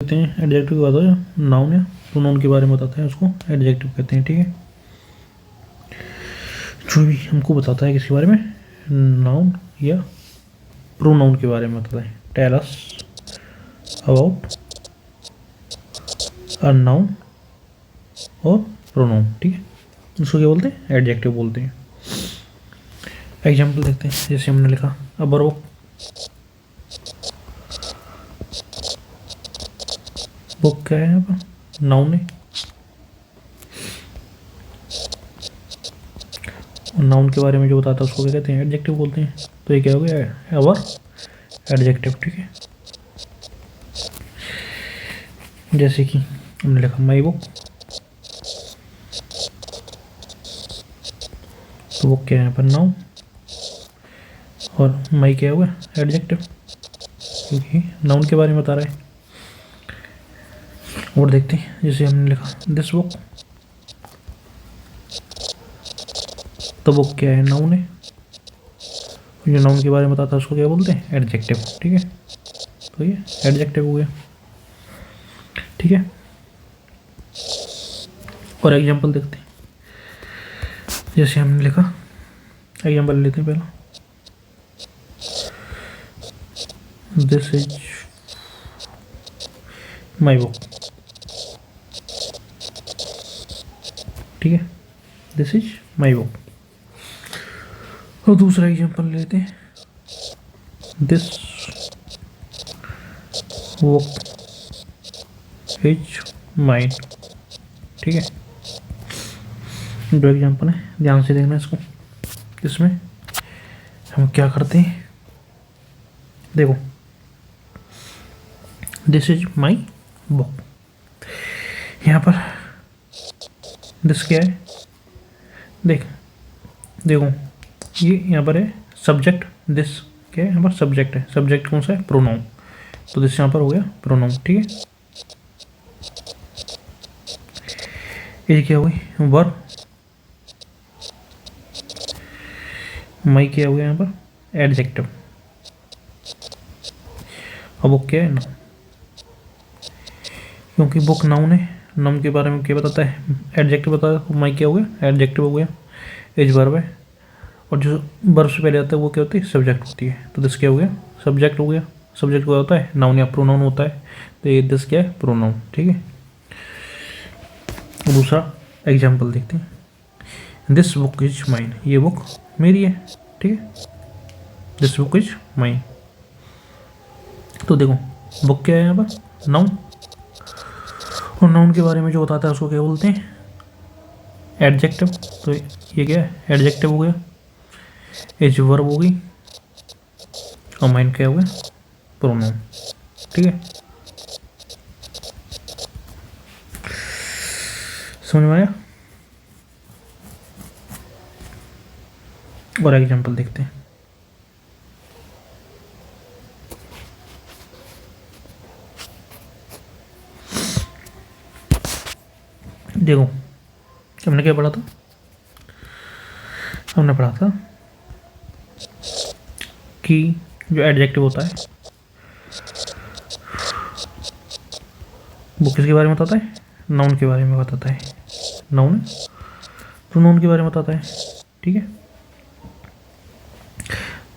देखते हैं। एडजेक्टिव के बाद हो नाउन या प्रोनाउन के बारे में बताते हैं, उसको एडजेक्टिव कहते हैं। ठीक है, जो भी हमको बताता है किसी बारे में, नाउन या प्रोनाउन के बारे में बताता है। Tell us about a noun और प्रोनाउन। ठीक है, उसको क्या बोलते हैं? एडजेक्टिव बोलते हैं। एग्जाम्पल देखते हैं, जैसे हमने लिखा अबर बुक क्या है यहाँ पर? नाउन है। नाउन के बारे में जो बताता है उसको क्या कहते हैं? एडजेक्टिव बोलते हैं। तो ये क्या हो गया? अवर एडजेक्टिव। ठीक है, जैसे कि हमने लिखा माई बुक, तो बुक क्या है यहाँ पर? नाउन, और माई क्या हुआ? एडजेक्टिव, क्योंकि नाउन के बारे में बता रहा है। और देखते हैं, जैसे हमने लिखा दिस बुक, तो बुक क्या है? नाउन है। जो नाउन के बारे में बताता है उसको क्या बोलते हैं? एडजेक्टिव। ठीक है, तो ये एडजेक्टिव हो गया। ठीक है, और एग्जांपल देखते हैं, जैसे हमने लिखा, एग्जांपल लेते हैं पहला, दिस इज माई बुक। ठीक है, दिस इज माई बुक। और दूसरा एग्जांपल लेते हैं, दिस बुक इज माइन। ठीक है, दो एग्जांपल है, ध्यान से देखना इसको। इसमें हम क्या करते हैं, देखो, दिस इज माई बुक, यहाँ पर दिस क्या है? देखो ये यहाँ पर है सब्जेक्ट, दिस क्या है? यहाँ पर सब्जेक्ट है। सब्जेक्ट कौन सा है? प्रोनाउन। तो दिस यहाँ पर हो गया प्रोनाउन। ठीक है, ये क्या हुई? वर्ब। माई क्या हो गया यहाँ पर? एडजेक्टिव। अब बुक क्या है? नाउन, क्योंकि बुक नाउन है। नाउन के बारे में क्या बताता है? एडजेक्टिव बताता है। माई क्या हो गया? एडजेक्टिव हो गया। एज वर्ब है, और जो वर्ब से पहले आता है वो क्या होती है? सब्जेक्ट होती है। तो दिस क्या हो गया? सब्जेक्ट हो गया। सब्जेक्ट क्या होता है? नाउन या प्रोनाउन होता है। तो ये दिस क्या है? प्रोनाउन। ठीक है, दूसरा एग्जाम्पल देखते हैं, दिस बुक इज माइन, ये बुक मेरी है। ठीक है, दिस बुक इज माइन। तो देखो, बुक क्या है यहाँ पर? नाउन, और नाउन के बारे में जो बताता है उसको क्या बोलते हैं? एडजेक्टिव। तो ये क्या है? एडजेक्टिव हो गया। एज वर्ब हो गई, और माइन क्या हो गया? प्रोनाउन। ठीक है, समझ में आया? और एग्जांपल देखते हैं, देखो हमने क्या पढ़ा था? हमने पढ़ा था कि जो एडजेक्टिव होता है वो किसके बारे में बताता है? नाउन के बारे में बताता है। नाउन प्रोनाउन के बारे में बताता है। ठीक है,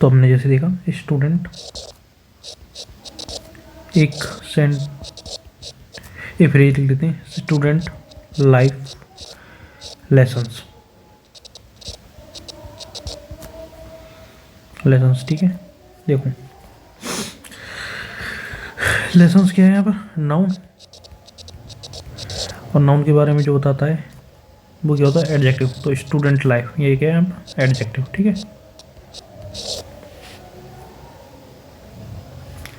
तो हमने जैसे देखा स्टूडेंट, एक फ्रेज लिख लेते हैं, स्टूडेंट लाइफ लेसन्स। लेसन्स, ठीक है, देखो लेसन्स क्या है यहाँ पर? नाउन, और नाउन के बारे में जो बताता है वो क्या होता है? एडजेक्टिव। तो स्टूडेंट लाइफ, ये क्या है यहाँ पर? एडजेक्टिव। ठीक है,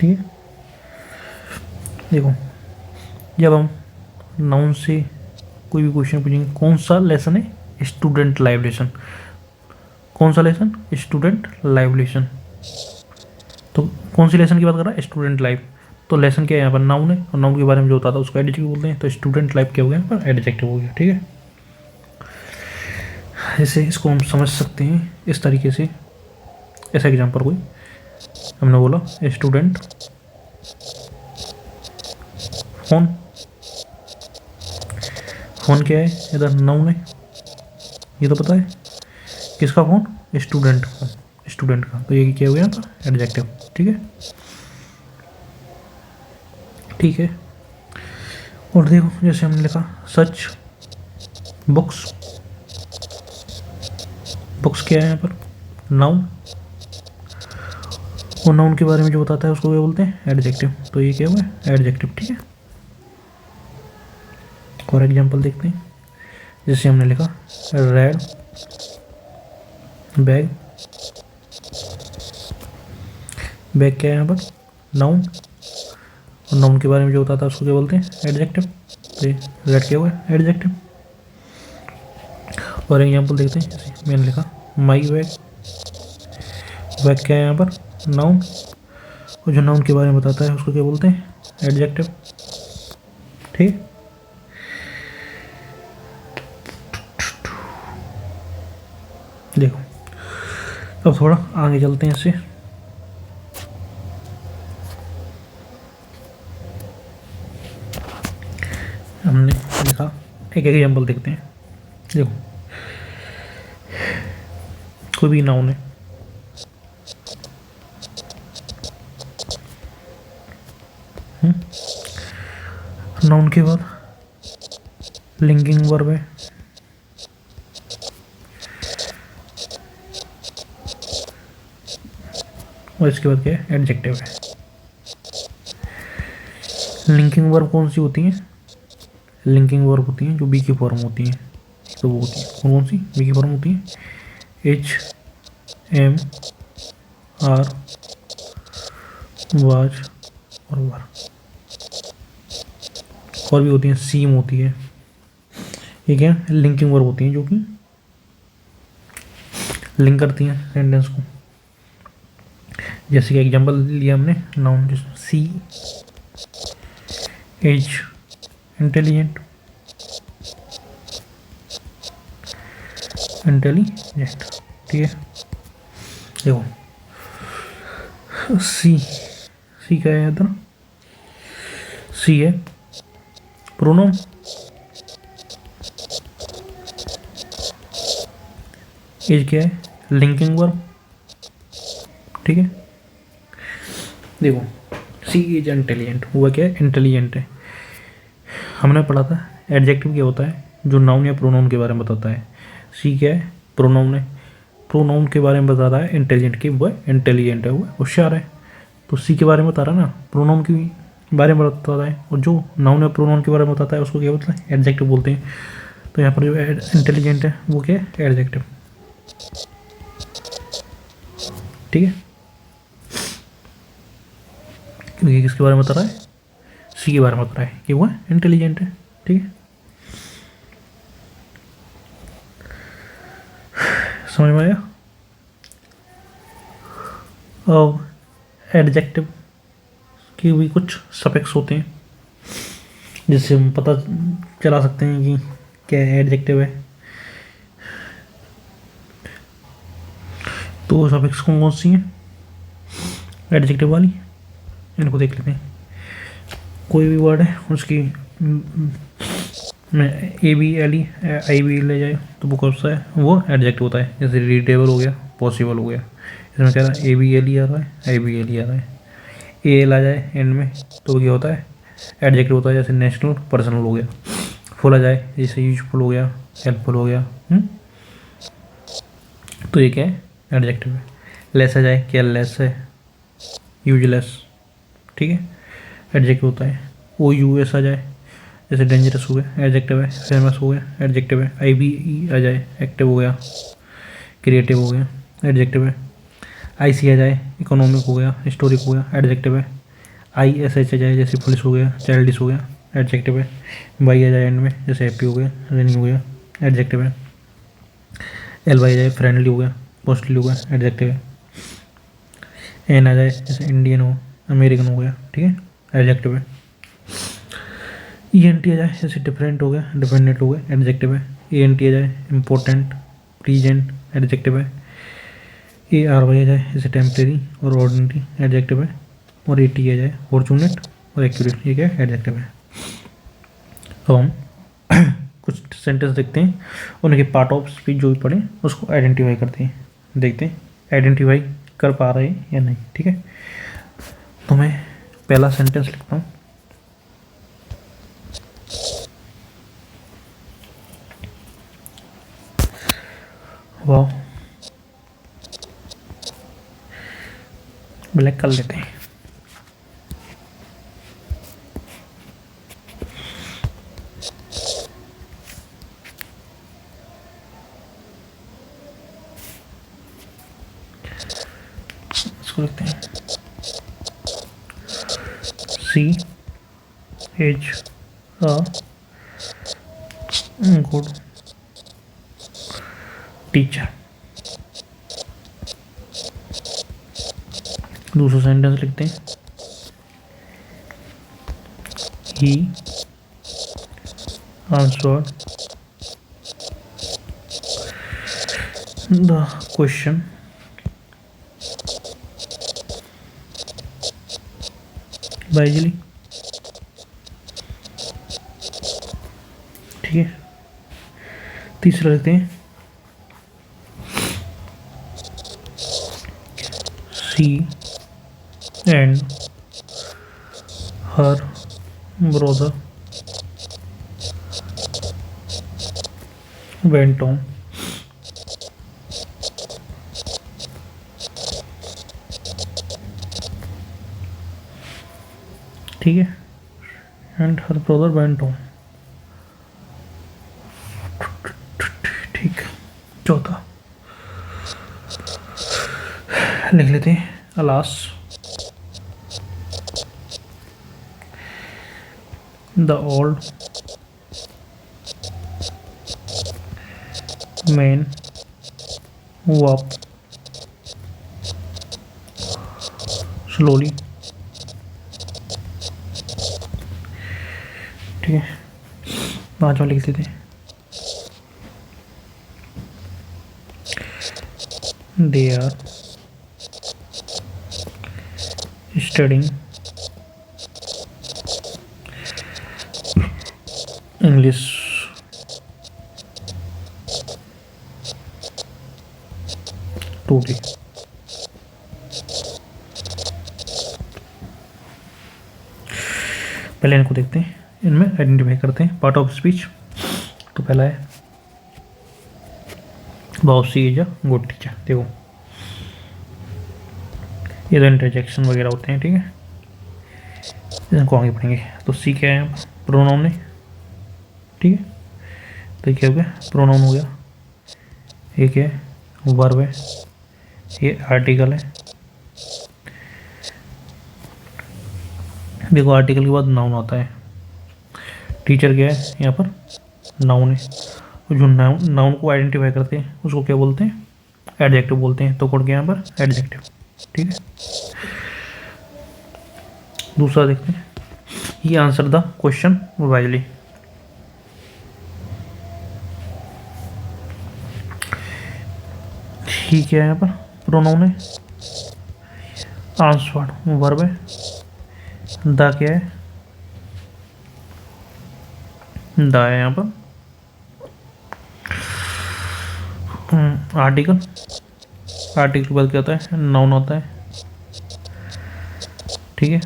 ठीक है, देखो जब हम नाउन से कोई भी क्वेश्चन पूछेंगे, कौन सा लेसन है? Student life lesson. कौन सा लेसन? Student life lesson. तो कौन सी लेसन की बात कर रहा है? Student life. तो लेसन क्या है यहाँ पर? नाउन है, और नाउन के बारे में जो होता था उसको एडजेक्टिव बोलते हैं। तो स्टूडेंट लाइफ क्या हो गया यहाँ पर? एडजेक्टिव हो गया। ठीक है, ऐसे इसको हम समझ सकते हैं इस तरीके से। ऐसा एग्जाम्पल कोई हमने बोला, स्टूडेंट फ़ोन, फ़ोन क्या है, इधर नाउन है, ये तो पता है। किसका फ़ोन, स्टूडेंट का, स्टूडेंट का, तो ये क्या हो गया था, एडजेक्टिव। ठीक है, ठीक है। और देखो जैसे हमने लिखा सच बुक्स, बुक्स क्या है यहाँ पर, नाउन, और नाउन के बारे में जो बताता है उसको क्या बोलते हैं, एडजेक्टिव। तो ये क्या हुआ, एडजेक्टिव। ठीक है, और एग्जांपल देखते हैं। जैसे हमने लिखा रेड बैग, बैग क्या है यहाँ पर, नाउन, और नाउन के बारे में जो बताता है उसको क्या बोलते हैं, एडजेक्टिव। तो ये रेड क्या हुआ, एडजेक्टिव। और एग्जांपल देखते हैं। जैसे मैंने लिखा माई बैग, बैग क्या है यहाँ पर, नाउन, और जो नाउन के बारे में बताता है उसको क्या बोलते हैं, एडजेक्टिव। ठीक, देखो अब थोड़ा आगे चलते हैं इससे। हमने लिखा एक एग्जांपल देखते हैं। देखो कोई भी नाउन है, नाउन के बाद लिंकिंग वर्ब है, और इसके बाद क्या है, एडजेक्टिव है। लिंकिंग वर्ब कौन सी होती है, लिंकिंग वर्ब होती हैं जो बी की फॉर्म होती हैं। तो वो होती है कौन कौन सी, बी की फॉर्म होती है, एच एम आर वाज और वर, और भी होती हैं, सीम होती है। ये क्या है, लिंकिंग वर्ब होती हैं जो कि लिंक करती हैं सेंटेंस को। जैसे कि एग्जांपल लिया हमने नाउन, सी एज इंटेलिजेंट, इंटेलिजेंट। ठीक है, देखो सी, सी क्या है इधर, सी है प्रोनाउन, एज क्या है, लिंकिंग वर्ब। ठीक है, देखो सी इज इंटेलिजेंट, हुआ क्या है, इंटेलिजेंट है। हमने पढ़ा था एडजेक्टिव क्या होता है, जो नाउन या प्रोनाउन के बारे में बताता है। सी क्या है, प्रोनाउन है, प्रोनाउन के बारे में बता रहा है इंटेलिजेंट की, वो इंटेलिजेंट है, वो होशियार है। तो सी के बारे में बता रहा है ना, प्रोनाउन के बारे में बताता है, और जो नाउन या प्रोनाउन के बारे में बताता है उसको क्या बोलते हैं, एडजेक्टिव बोलते हैं। तो यहाँ पर जो इंटेलिजेंट है वो क्या है, एडजेक्टिव। ठीक है, ये किसके बारे में बता रहा है, सी के बारे में बता रहा है कि वो इंटेलिजेंट है। ठीक है, समझ में आया। और एडजेक्टिव के भी कुछ सफिक्स होते हैं जिससे हम पता चला सकते हैं कि क्या एडजेक्टिव है। तो सफिक्स कौन कौन सी हैं एडजेक्टिव वाली, इनको देख लेते हैं। कोई भी वर्ड है उसकी में A B L E I B ले जाए तो वो कौन सा है, वो एडजेक्टिव होता है। जैसे रीडेबल हो गया, पॉसिबल हो गया, इसमें कह रहा है ए बी एल ई आ रहा है, आई बी एल ई आ रहा है। ए एल आ जाए एंड में तो क्या होता है, एडजेक्टिव होता है। जैसे नेशनल पर्सनल हो गया, फुल आ जाए जैसे यूजफुल हो गया, हेल्पफुल हो गया। तो ये क्या है, एडजेक्टिव है। लेस आ जाए, केयरलेस है, यूजलेस। ठीक है, एडजेक्टिव होता है। ओ यू एस आ जाए जैसे डेंजरस हो गया, एडजेक्टिव है। फेमस हो गया, एडजेक्टिव है। आई बी ई आ जाए, एक्टिव हो गया, क्रिएटिव हो गया, एडजेक्टिव है। आई सी आ जाए, इकोनॉमिक हो गया, हिस्टोरिक हो गया, एडजेक्टिव है। आई एस एच आ जाए जैसे पुलिस हो गया, चाइल्डिश हो गया, एडजेक्टिव है। वाई आ जाए एंड में जैसे हैप्पी हो गया, रेनी हो गया, एडजेक्टिव है। एल वाई आ जाए, फ्रेंडली हो गया, पोस्टली हो गया, एडजेक्टिव है। एन आ जाए जैसे इंडियन हो, अमेरिकन हो गया, ठीक है, एडजेक्टिव है। ई एन टी आ जाए जैसे डिफरेंट हो गया, डिपेंडेंट हो गया, एडजेक्टिव है। ए एन टी आ जाए इम्पोर्टेंट, प्रीजेंट, एडजेक्टिव है। ए आर वाई आ जाए जैसे टेम्परेरी और ऑर्डिनरी, एडजेक्टिव है। और ए टी आ जाए फॉर्चूनेट, और एक्यूरेट, ये क्या है, एडजेक्टिव है। तो हम कुछ सेंटेंस देखते हैं, उनके पार्ट ऑफ स्पीच जो भी पढ़े उसको आइडेंटिफाई करते हैं, देखते हैं आइडेंटिफाई कर पा रहे हैं या नहीं। ठीक है, तो मैं पहला सेंटेंस लिखता हूँ। वाह, ब्लैक कर लेते हैं। इसको लिखते हैं she H a good teacher. दूसरा सेंटेंस लिखते हैं he answered the question wisely। ठीक है, तीसरा लिखते हैं she and her brother went on ठीक है, and her brother went on. ठीक, चौथा लिख लेते हैं alas the old man walk slowly. ठीक है, पांचवा लिख देते हैं they are studying English today. पहले इनको देखते हैं, इनमें आइडेंटिफाई करते हैं पार्ट ऑफ स्पीच। तो पहला है बहुत सी इज अ गुड टीचर। देखो ये तो इंटरजेक्शन वगैरह होते हैं, ठीक है, इनको आगे पढ़ेंगे। तो सी क्या है, प्रोनाउन है। ठीक है, तो ये क्या हो गया, प्रोनाउन हो गया। ये क्या है, वर्ब है। ये आर्टिकल है। देखो आर्टिकल के बाद नाउन आता है। टीचर क्या है, यहाँ पर नाउन है। जो नाउन को आइडेंटिफाई करते हैं उसको क्या बोलते हैं, एडजेक्टिव बोलते हैं। तो कोड क्या यहाँ पर एडजेक्टिव। ठीक है, दूसरा देखते हैं, ये आंसर द क्वेश्चन वाइजली। ठीक है, यहाँ पर प्रोनाउन है। आंसर्ड वर्ब है। द क्या है, द है यहाँ पर आर्टिकल। आर्टिकल के बाद क्या होता है, नाउन होता है। ठीक है,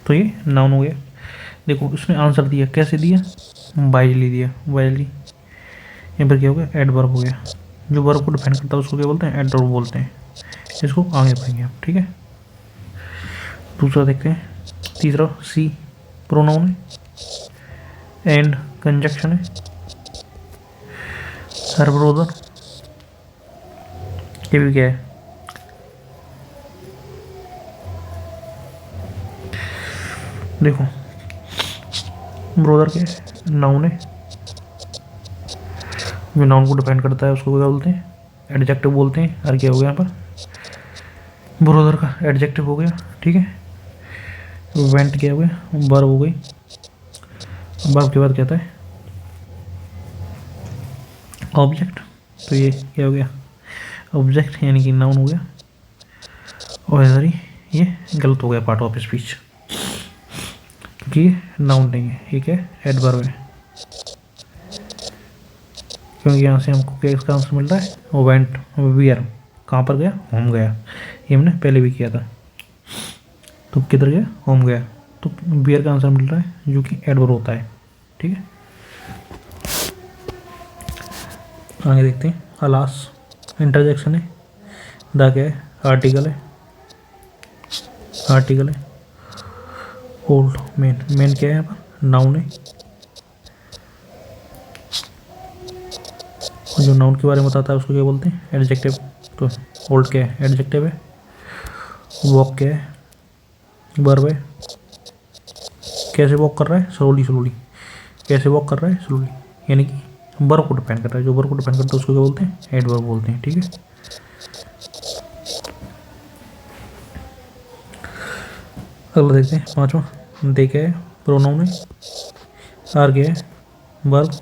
तो ये नाउन हो गया। देखो उसने आंसर दिया, कैसे दिया, वाइजली दिया। वाइजली यहाँ पर क्या हो गया, एडवर्ब हो गया। जो वर्ब को डिफाइन करता है उसको क्या बोलते हैं, एडवर्ब बोलते हैं। इसको आगे पढ़ेंगे आप। ठीक है, दूसरा देखते हैं, तीसरा सी प्रोनाउन है एंड कंजक्शन है। हर ब्रदर ये भी क्या है, देखो ब्रदर के नाउन है। जो नाउन को डिफाइन करता है उसको क्या बोलते हैं, एडजेक्टिव बोलते हैं। और क्या हो गया यहाँ पर, ब्रदर का एडजेक्टिव हो गया। ठीक है, वेंट क्या हो गया, वर्ब हो गई। वर्ब के बाद क्या आता है, ऑब्जेक्ट। तो ये क्या हो गया, ऑब्जेक्ट यानी कि नाउन हो गया। और इधर ही ये गलत हो गया, पार्ट ऑफ स्पीच। कि नाउन नहीं है, ठीक है, एडवर्ब है, क्योंकि यहाँ से हमको क्या इसका आंसर मिल रहा है, वो वेंट वियर, कहाँ पर गया, होम गया, ये हमने पहले भी किया था। तो किधर गया, होम गया, तो वियर का आंसर मिल रहा है जो कि एडवर्ब होता है, ठीक है। आगे देखते हैं, अलास इंटरजेक्शन है, द क्या है, आर्टिकल है, आर्टिकल है, ओल्ड मेन, मेन क्या है यहाँ पर, नाउन है, और जो नाउन के बारे में बताता है उसको क्या बोलते हैं, एडजेक्टिव। तो ओल्ड क्या है, एडजेक्टिव है, वॉक क्या है, वर्ब है, कैसे वॉक कर रहा है, स्लोली स्लोली, कैसे वॉक कर रहा है, स्लोली, यानी कि वर्ब को डिपेंड कर रहा है, जो वर्ब को डिपेंड करता है उसको क्या बोलते हैं, एडवर्ब बोलते हैं, ठीक है। अगला देखते हैं, पांचवा, दे क्या है, प्रोनाउन है, आर क्या है, वर्ब,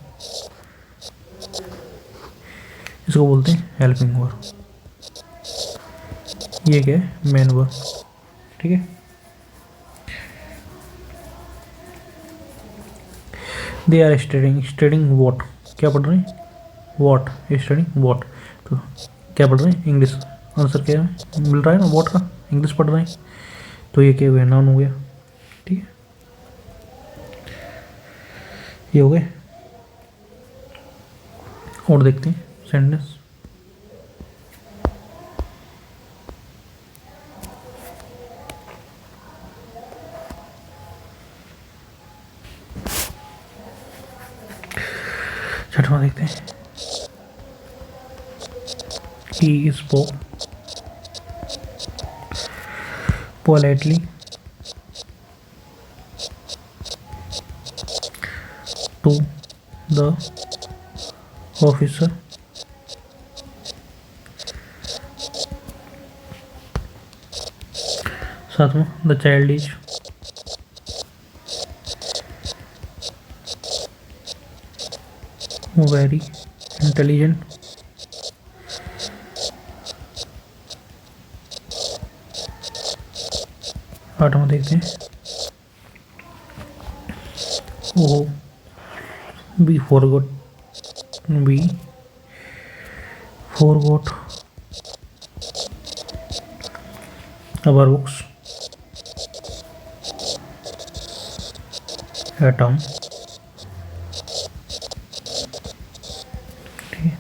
इसको बोलते हैं हेल्पिंग वर्ब, ये क्या है, मेन वर्ब, ठीक है। They are studying, studying what, क्या पढ़ रहे हैं, वॉट, स्टडिंग वॉट, तो क्या पढ़ रहे हैं, इंग्लिश, आंसर क्या है मिल रहा है ना, वॉट का, इंग्लिश पढ़ रहे हैं, तो ये क्या हुआ, नाउन हो गया, ठीक है, ये हो गए। और देखते हैं सेंटेंस, छठवां देखते हैं, he spoke politely to the officer सातवां, the child is very intelligent, आठवां देखते हैं, oh we forgot our books at home, ठीक है।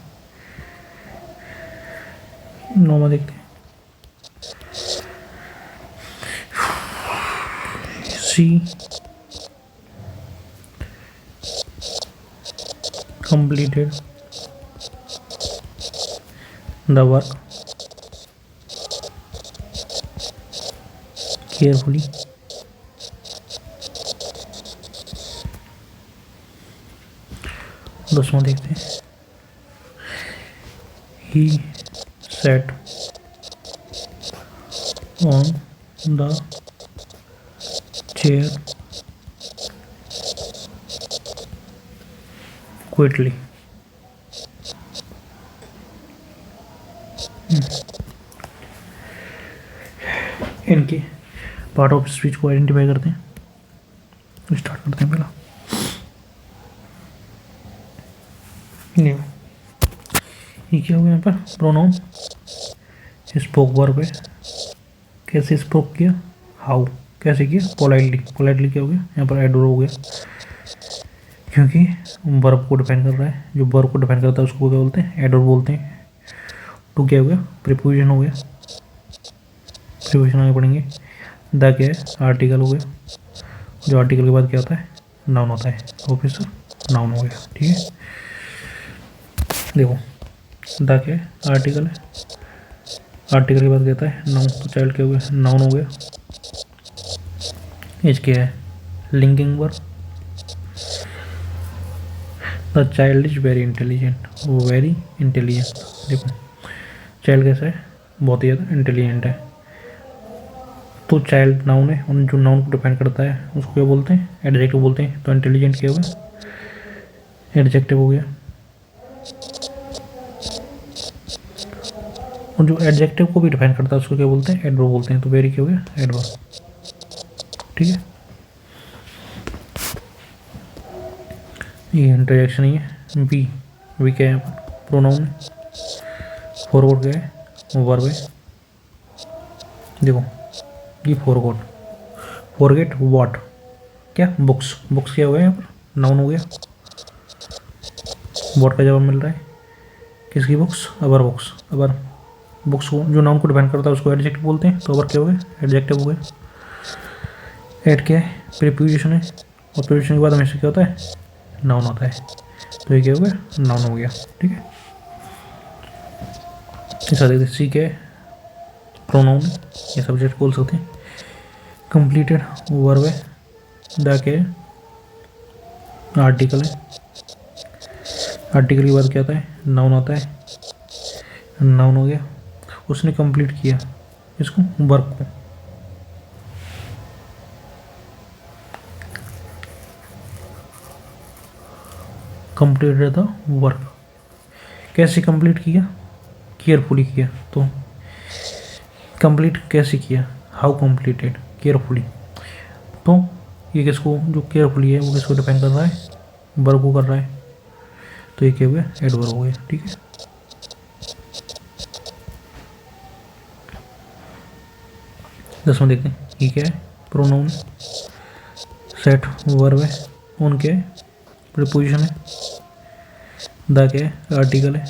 नौवां देखते हैं, सी completed the work carefully, 10वां देखते हैं, he sat on the chair quickly, इनके पार्ट ऑफ स्पीच को आइडेंटिफाई करते हैं, स्टार्ट करते हैं पहला, ये क्या हो गया यहाँ पर, प्रोनाउन, स्पोक वर्ब है, कैसे स्पोक किया, हाउ, कैसे किया, पोलाइटली, पोलाइटली क्या हो गया यहाँ पर, एडवर्ब हो गया, क्योंकि वर्ब को डिफाइन कर रहा है, जो वर्ब को डिफाइन करता है उसको क्या बोलते हैं, एडवर्ब बोलते हैं। टू क्या हो गया, प्रीपोजिशन हो गया, प्रीपोजिशन आगे पढ़ेंगे, द क्या है, आर्टिकल हो गया, जो आर्टिकल के बाद क्या होता है, नाउन होता है, ऑफिसर नाउन हो गया, ठीक है। देखो द क्या है, आर्टिकल है, आर्टिकल के बाद क्या होता है, नाउन, तो चाइल्ड क्या हो गया, नाउन हो गया, एज क्या है, linking verb, the child is very intelligent, वो वेरी इंटेलिजेंट, देखो चाइल्ड कैसा है, बहुत ही ज़्यादा इंटेलिजेंट है, तो चाइल्ड नाउन है, उन जो नाउन को डिपेंड करता है उसको क्या बोलते हैं, एडजेक्टिव बोलते हैं, तो इंटेलिजेंट क्या हो गया, एडजेक्टिव हो गया, और जो एडजेक्टिव को भी डिफाइन करता है उसको क्या बोलते हैं, एडवर्ब बोलते हैं, तो वेरी क्या हो गया, एडवर्ब, ठीक है। ये इंटरजेक्शन ही है। वी, वी क्या है यहाँ पर? प्रोनाउन है। फॉरवर्ड क्या है? वर्ब है। देखो ये फॉरगॉट, फॉरगेट व्हाट, क्या बुक्स, बुक्स क्या हो गया यहाँ पर? नाउन हो गया। व्हाट का जवाब मिल रहा है किसकी? बुक्स, अबर बुक्स। अबर बुक्स को जो नाउन को डिपेंड करता है उसको एडजेक्टिव बोलते हैं, तो अबर क्या हो गया? एडजेक्टिव हो गया। एड क्या है? प्रीपोजिशन है, और प्रीपोजिशन के बाद हमेशा क्या होता है? नाउन होता है, तो ये क्या हो गया? नाउन हो गया। ठीक है, ऐसा देखते सी क्या है? प्रोनाउन है, ये सब्जेक्ट बोल सकते हैं। कंप्लीटेड वर्ब है। द क्या है? आर्टिकल है। आर्टिकल के बाद क्या आता है? नाउन आता है, नाउन हो गया। उसने कंप्लीट किया इसको, वर्क को। कंप्लीटेड द वर्क, कैसे कंप्लीट किया? केयरफुली किया। तो कंप्लीट कैसे किया? How completed? केयरफुली। तो ये किसको, जो केयरफुली है वो किसको डिपेंड कर रहा है? वर्ब को कर रहा है, तो ये क्या हुआ? एडवर्ब हो गया। ठीक है, दसवां देखते हैं। ये क्या है? प्रोनाउन। सेट वर्ब है। ऑन क्या है? प्रीपोजिशन है। द क्या है? आर्टिकल है।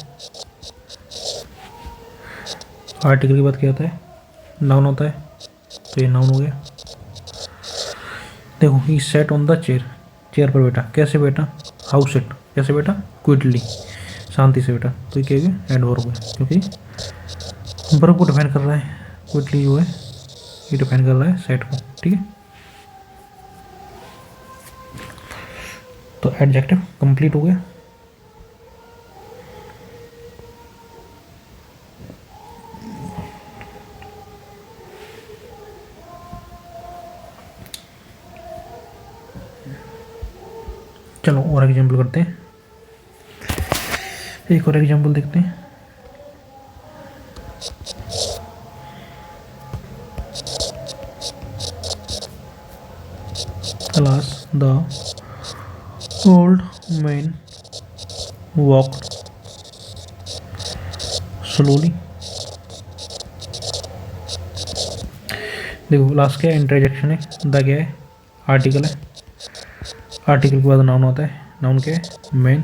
आर्टिकल के बाद क्या आता है? नाउन होता है, तो ये नाउन हो गया। देखो he sat on the chair, chair पर बैठा। कैसे बैठा? हाउ सेट, कैसे बैठा? क्विटली, शांति से बैठा। तो ये क्या है? एडवर्ब है, क्योंकि वर्ब को डिफाइन कर रहा है। क्विटली जो है ये डिफाइन कर रहा है सेट को। ठीक है, तो एडजेक्टिव कंप्लीट हो गया। चलो और एग्जाम्पल करते हैं, एक और एग्जाम्पल देखते हैं। Alas, the old man walked slowly। देखो लास्ट क्या है? इंटरजेक्शन है। द क्या है? आर्टिकल है। आर्टिकल के बाद नाउन होता है। नाउन क्या है? मैन।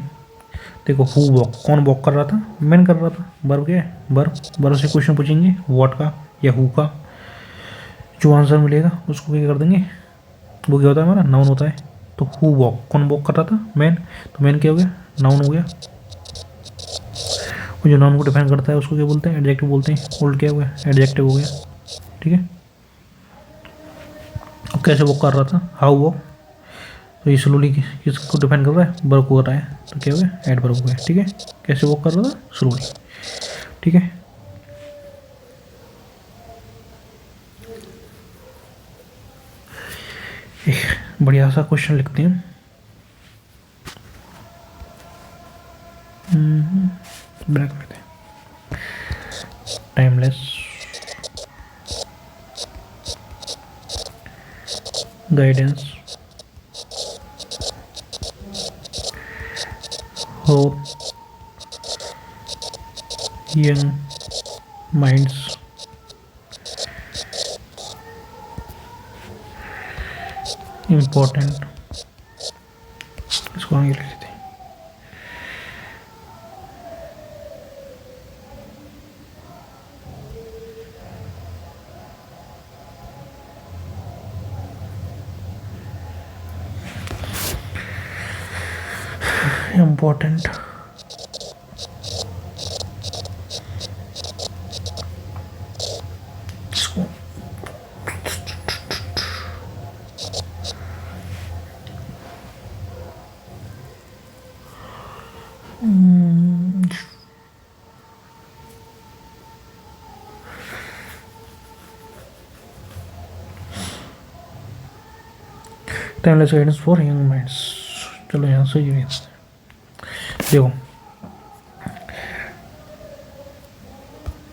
देखो हु वॉक, कौन वॉक कर रहा था? मैन कर रहा था। वर्ब क्या है? वर्ब। वर्ब से क्वेश्चन पूछेंगे व्हाट का या हु का, जो आंसर मिलेगा उसको क्या कर देंगे? वो क्या होता है? हमारा नाउन होता है। तो हु वॉक, कौन वॉक कर रहा था? मैन। तो मैन क्या हो गया? नाउन हो गया। और जो नाउन को डिफाइन करता है उसको क्या बोलते हैं? एडजेक्टिव बोलते हैं। ओल्ड क्या हो गया? एडजेक्टिव हो गया। ठीक है, अब कैसे वॉक कर रहा था? हाउ वॉक, तो ये स्लोली किसको डिफाइन कर रहा है? वर्ब को कर रहा है, तो क्या हो गया? एडवर्ब हो गया। ठीक है, कैसे वॉक कर रहा था? स्लोली। ठीक है, एक बढ़िया सा क्वेश्चन लिखते हैं। ब्रेक लेते हैं। Timeless guidance for young minds important। इसको आगे लिख देते हैं। इम्पोर्टेंट इसको timeless guidance for young minds. चलो यहाँ से ये देखो,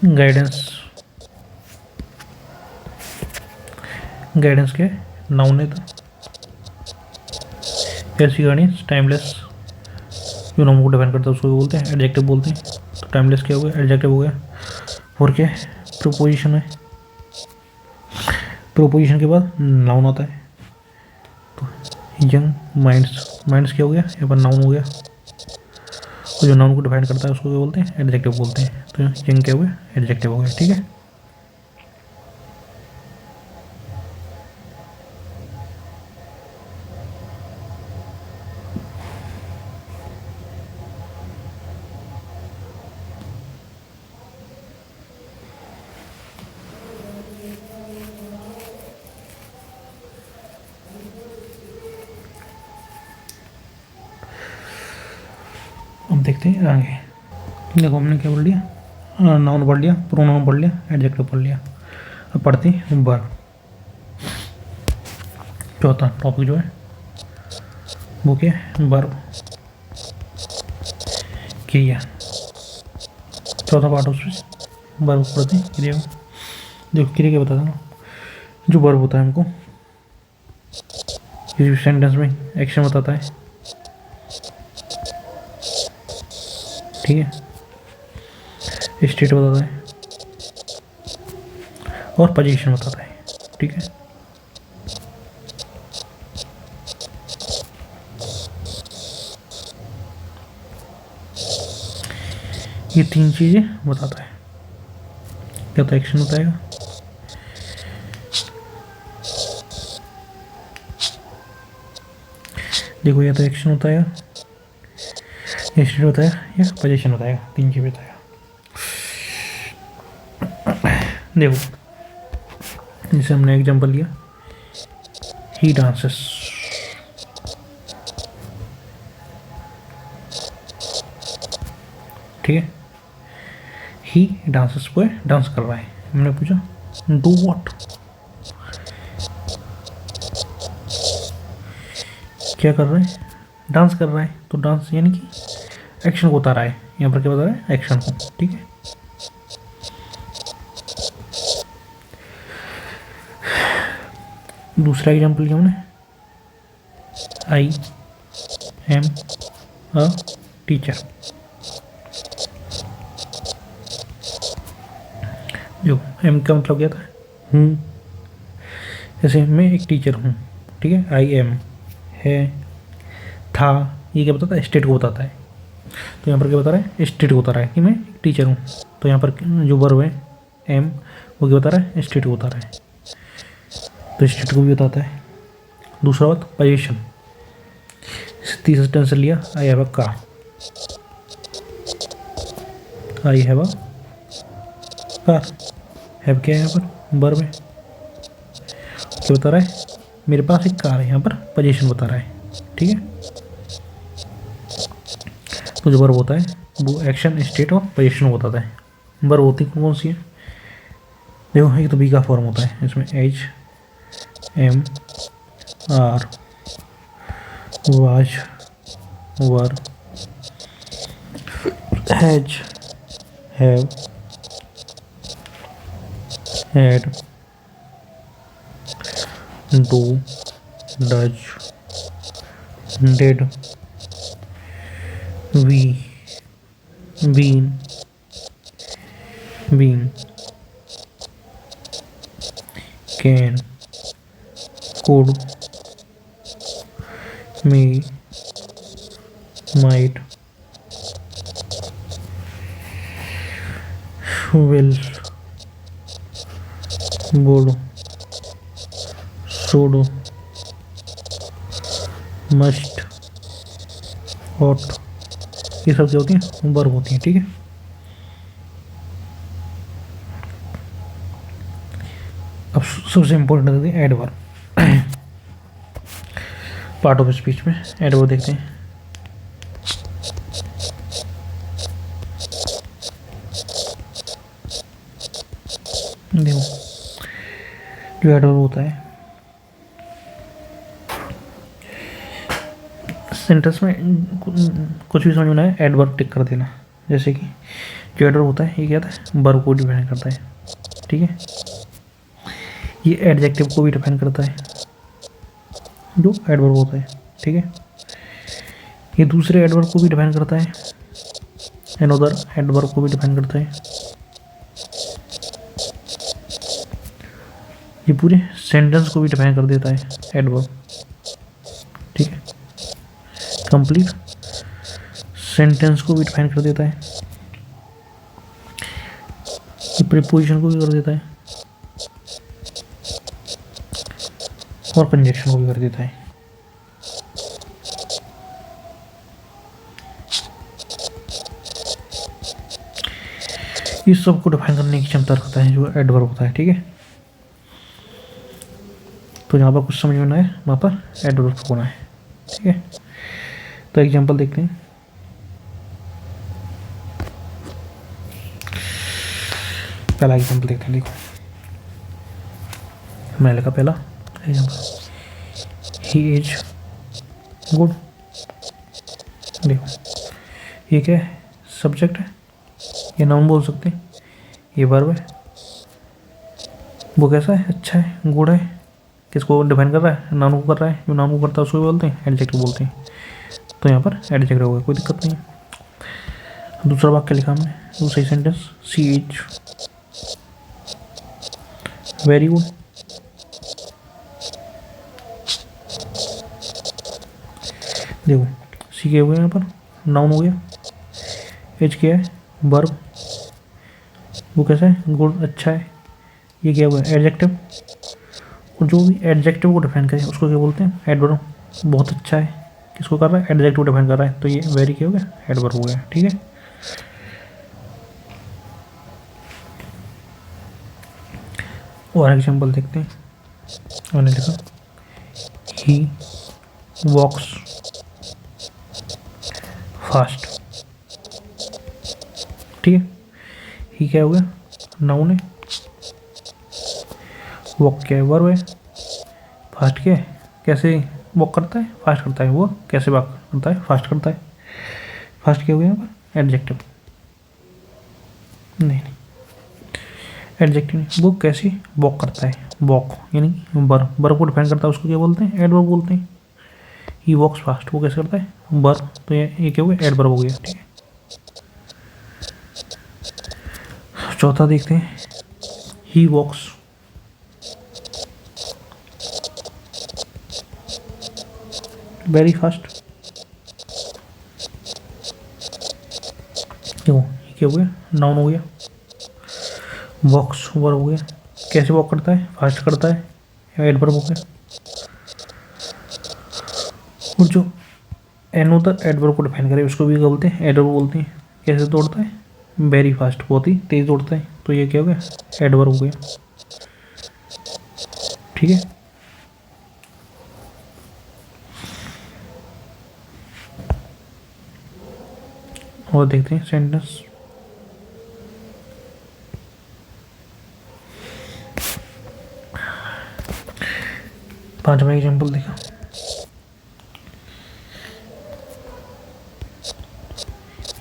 गाइडेंस, गाइडेंस के नाउन है। तो कैसी गाइडेंस? टाइमलेस जो नाउन को डिफाइन करता है उसको बोलते हैं एडजेक्टिव बोलते हैं। तो टाइमलेस क्या हो गया, एडजेक्टिव हो गया। और क्या है, प्रोपोजिशन है। प्रोपोजिशन के बाद नाउन आता है। तो यंग माइंड्स, माइंड्स क्या हो गया, यहाँ पर नाउन हो गया। और जो नाउन को डिफाइन करता है उसको क्या बोलते हैं, एडजेक्टिव बोलते हैं। तो यंग क्या हो गया, एडजेक्टिव हो गया। ठीक है, अब देखते हैं आगे। देखो हमने क्या पढ़ लिया, नाउन पढ़ लिया, प्रोनाउन पढ़ लिया, एडजेक्टिव पढ़ लिया। अब पढ़ते हैं वर्ब। चौथा टॉपिक जो है वो क्या है, वर्ब, क्रिया। चौथा पार्ट उसमें वर्ब पढ़ते हैं, क्रिया। देखो क्रिया क्या बताता हूँ, जो वर्ब होता है हमको किसी सेंटेंस में एक्शन बताता है। ठीक है, स्टेट बताता है और पोजीशन बताता है। ठीक है, ये तीन चीज़ें बताता है। क्या तो एक्शन बताएगा, देखो या तो एक्शन बताएगा, स्टेट बताएगा या पोजीशन बताएगा, तीन चीज़ें बताएगा। देखो जैसे हमने एग्जांपल लिया, ही डांसेस। ठीक है, ही डांसेस, वो डांस कर रहा है। हमने पूछा डू व्हाट, क्या कर रहा है, डांस कर रहा है। तो डांस यानी कि एक्शन को बता रहा है, यहाँ पर क्या बता रहा है, एक्शन को। ठीक है, दूसरा एग्जांपल लिया हमने, आई एम अ टीचर। जो एम का मतलब क्या था, हूँ। जैसे मैं एक टीचर हूँ। ठीक है, आई एम है, था, ये क्या बताता है, स्टेट को बताता है। तो यहाँ पर क्या बता रहा है, स्टेट को बता रहा है कि मैं एक टीचर हूँ। तो यहाँ पर जो वर्ब है एम, वो क्या बता रहा है, स्टेट को बता रहा है। तो स्टेट को भी बताता है। दूसरा बात पोजीशन, तीसरा टेंस लिया, I have a car. I have a car, have क्या है यहाँ पर, वर्ब है। क्या बता रहा है, मेरे पास एक कार है, यहाँ पर पोजीशन बता रहा है। ठीक है, तो जो वर्ब होता है वो एक्शन, स्टेट और पोजीशन को बताता है। वर्ब होती कौन सी है, देखो एक तो बी का फॉर्म होता है, इसमें is am are, was, were, has, have, had, do, does, did, be, been, being, can, could, may, might, will, would, should, must, ought, ये सब क्या होती हैं, वर्ब होती हैं। ठीक है, अब सबसे इम्पोर्टेंट होती है एडवर्ब। पार्ट ऑफ स्पीच में एडवर्ब देखते हैं। देखो जो एडवर्ब होता है, सेंटेंस में कुछ भी समझ में आए एडवर्ब टिक कर देना। जैसे कि जो एडवर्ब होता है ये क्या होता है, वर्ब को डिफाइन करता है। ठीक है, ये एडजेक्टिव को भी डिफाइन करता है जो एडवर्ब होता है। ठीक है, ये दूसरे एडवर्ब को भी डिफाइन करता है, अनदर एडवर्ब को भी डिफाइन करता है, ये पूरे सेंटेंस को भी डिफाइन कर देता है एडवर्ब। ठीक है, कंप्लीट सेंटेंस को भी डिफाइन कर देता है, ये प्रीपोजिशन को भी कर देता है और कंजक्शन को भी कर देता है। इस सब को डिफाइन करने की क्षमता रखता है जो एडवर्ब होता है। ठीक है, तो यहाँ पर कुछ समझ में ना है, वहाँ पर एडवर्ब होना है। ठीक है, तो एग्जांपल देखते हैं। पहला एग्जांपल देखते हैं। देखो मैंने लिखा पहला एग्जांपल, ही इज गुड। देखो ये क्या है, सब्जेक्ट है, ये नाउन बोल सकते हैं, ये वर्ब है, वो कैसा है, अच्छा है, गुड है, किसको डिफाइन कर रहा है, नाउन को कर रहा है, जो नाउन को करता है उसको बोलते हैं एडजेक्टिव बोलते हैं। तो यहाँ पर एडजेक्टिव हो गया, कोई दिक्कत नहीं है। दूसरा वाक्य लिखा हमने, दूसरा sentence, she is very good. देखो सी क्या हो गया, यहाँ पर नाउन हो गया, एज क्या है, वर्ब, वो कैसा है, गुड, अच्छा है, ये क्या हुआ, एडजेक्टिव। और जो भी एडजेक्टिव को डिफाइन करे उसको क्या बोलते हैं, एडवर्ब। बहुत अच्छा है, किसको कर रहा है, एडजेक्टिव डिफाइन कर रहा है, तो ये वेरी क्या हो गया, एडवर्ब हो गया। ठीक है, और एग्जांपल देखते हैं। मैंने लिखा ही वॉक्स फास्ट। ठीक है, ही क्या हो गया, नाउन है, वॉक क्या है, वर्ब है, फास्ट क्या है, कैसे वॉक करता है, फास्ट करता है, वो कैसे वॉक करता है, फास्ट करता है। फास्ट क्या हो गया यहाँ पर, एडजेक्टिव, नहीं एडजेक्टिव नहीं, वो कैसे वॉक करता है, वॉक यानी वर्ब, वर्ब को डिफाइन करता है, उसको क्या बोलते हैं, एडवर्ब बोलते हैं। ही वॉक्स फास्ट, वो कैसे करता है, वर्ब, तो ये क्या हो गया, एडवर्ब हो गया। ठीक है, चौथा देखते हैं, ही वॉक्स वेरी फास्ट। देखो ये क्या हो गया, नाउन हो गया, वॉक्स वर्ब हो गया, कैसे वॉक करता है, फास्ट करता है, एडवर्ब हो गया। और जो अनदर एडवर्ब को डिफाइन करे उसको भी क्या बोलते हैं, एडवर्ब बोलते हैं। कैसे दौड़ता है, वेरी फास्ट, बहुत ही तेज दौड़ता है, तो ये क्या हो गया, एडवर्ब हो गया। ठीक है, और देखते हैं सेंटेंस। पांचवा एग्जांपल देखा,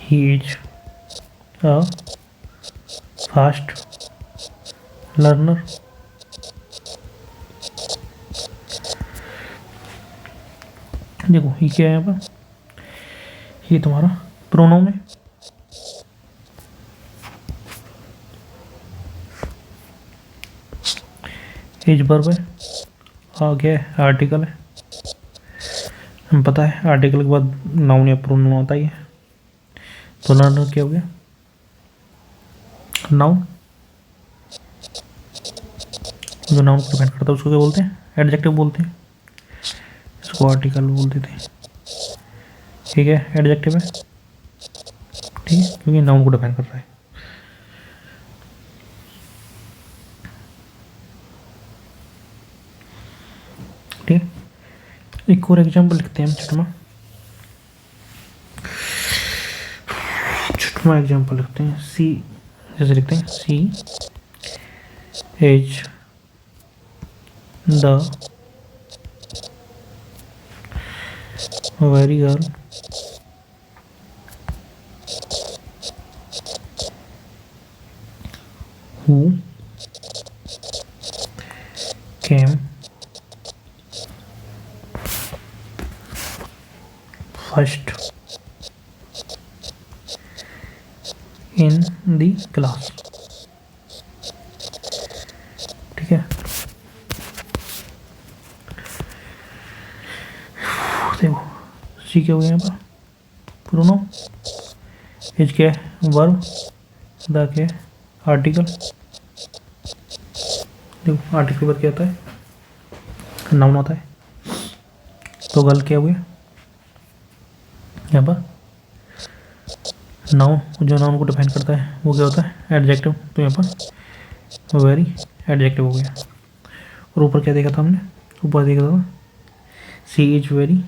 he is a fast learner। देखो ये क्या है, यहाँ पर ये तुम्हारा प्रोनाउन है, एज वर्ब है, आगे आर्टिकल है, हमें पता है आर्टिकल के बाद नाउन या प्रोनाउन आता ही है। तो लर्नर क्या हो गया, नाउन, जो नाउन को डिफाइन करता है उसको क्या बोलते हैं, एडजेक्टिव बोलते हैं, इसको आर्टिकल बोल देते हैं। ठीक है, एडजेक्टिव है, ठीक है, क्योंकि नाउन को डिफाइन कर रहा है। ठीक है, एक और एग्जाम्पल लिखते हैं हम, छठवां एग्जाम्पल लिखते हैं। सी, जैसे लिखते हैं, she is the very girl who came first in the class. ठीक है, देखो सी क्या हो गया यहाँ पर, प्रोनाउन, एच क्या है वर्ब, द क्या है आर्टिकल। देखो आर्टिकल पर क्या होता है, नाउन होता है। तो गर्ल क्या हुई यहाँ पर, नाउन, जो नाउन को डिफाइन करता है वो क्या होता है एडजेक्टिव। तो यहाँ पर वेरी एडजेक्टिव हो गया। और ऊपर क्या देखा था हमने, ऊपर देखा था सी इज वेरी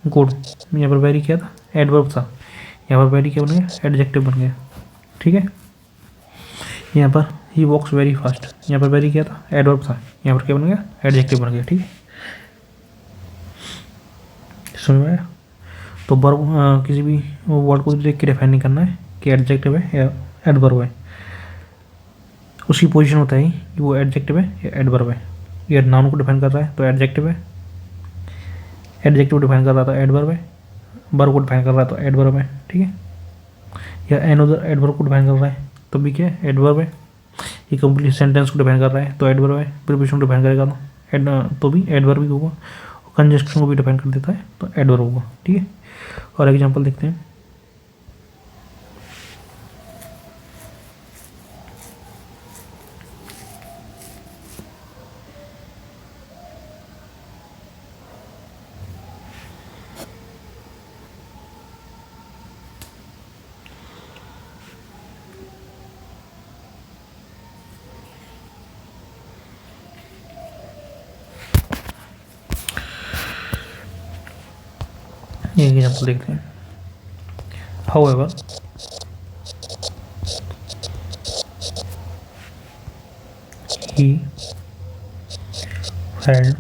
गुड। यहाँ पर वेरी क्या था एडवर्ब था, यहाँ पर वेरी क्या बन गया एडजेक्टिव बन गया। ठीक है, यहाँ पर ही वॉक्स वेरी फास्ट, यहाँ पर वेरी क्या था एडवर्ब था, यहाँ पर क्या बन गया एडजेक्टिव बन गया। ठीक है, समझ में आया। तो वर्ब किसी भी वर्ड को देख के डिफाइन नहीं करना है कि एडजेक्टिव है या एडवर्ब है, उसकी पोजीशन होता है कि वो एडजेक्टिव है या एडवर्ब है। या नाउन को डिफाइन कर रहा है तो एडजेक्टिव है, एडजेक्टिव डिफाइन कर रहा था एडवर्ब है, वर्ब को डिफाइन कर रहा है तो एडवर्ब है। ठीक है, या एनोदर एडवर्ब को डिफाइन कर रहा है तो भी क्या है एडवर्ब है। ये कंप्लीट सेंटेंस को डिफाइन कर रहा है तो एडवर्ब है, प्रीपोजिशन को डिफाइन करेगा तो भी एडवर्ब ही होगा, कंजक्शन को भी डिफाइन कर देता है तो एडवर्ब होगा। ठीक है, और एग्जांपल देखते हैं। ये एग्जांपल देखते हैं। However, he held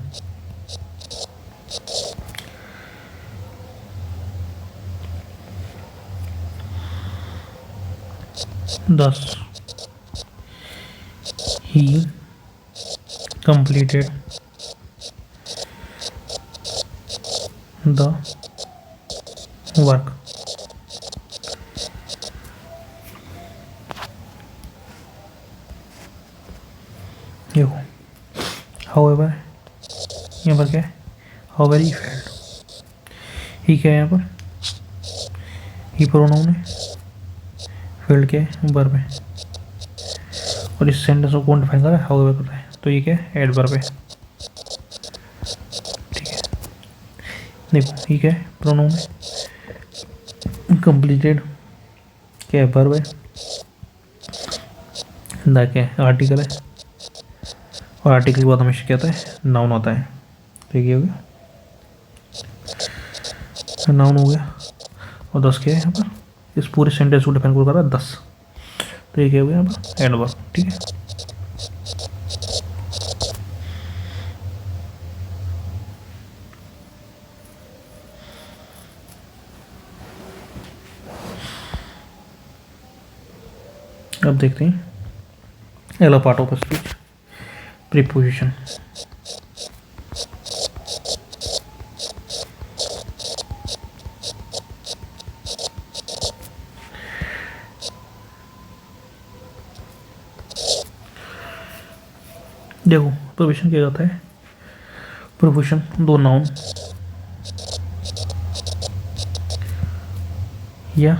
thus he completed the work। देखो however यहाँ पर क्या है however he failed, ही क्या है यहाँ पर ही प्रोनाउन है, failed क्या है वर्ब है, और इस सेंटेंस को कौन डिफाइन कर रहा है however कर रहा है तो ये क्या है एडवर्ब है। ठीक है, देखो ये क्या है प्रोनाउन है, कंप्लीटेड क्या है वर्ब है, द क्या है आर्टिकल है, और आर्टिकल के बाद हमेशा क्या होता है नाउन होता है। तो ये हो गया नाउन हो गया, और 10 क्या है यहाँ पर इस पूरे सेंटेंस को डिफाइन कर रहा है 10। तो ये क्या हो गया यहाँ पर एडवर्ब। ठीक है, अब देखते हैं अगला पार्ट ऑफ स्पीच, प्रीपोजिशन। देखो प्रीपोजिशन क्या होता है, प्रीपोजिशन दो नाउन या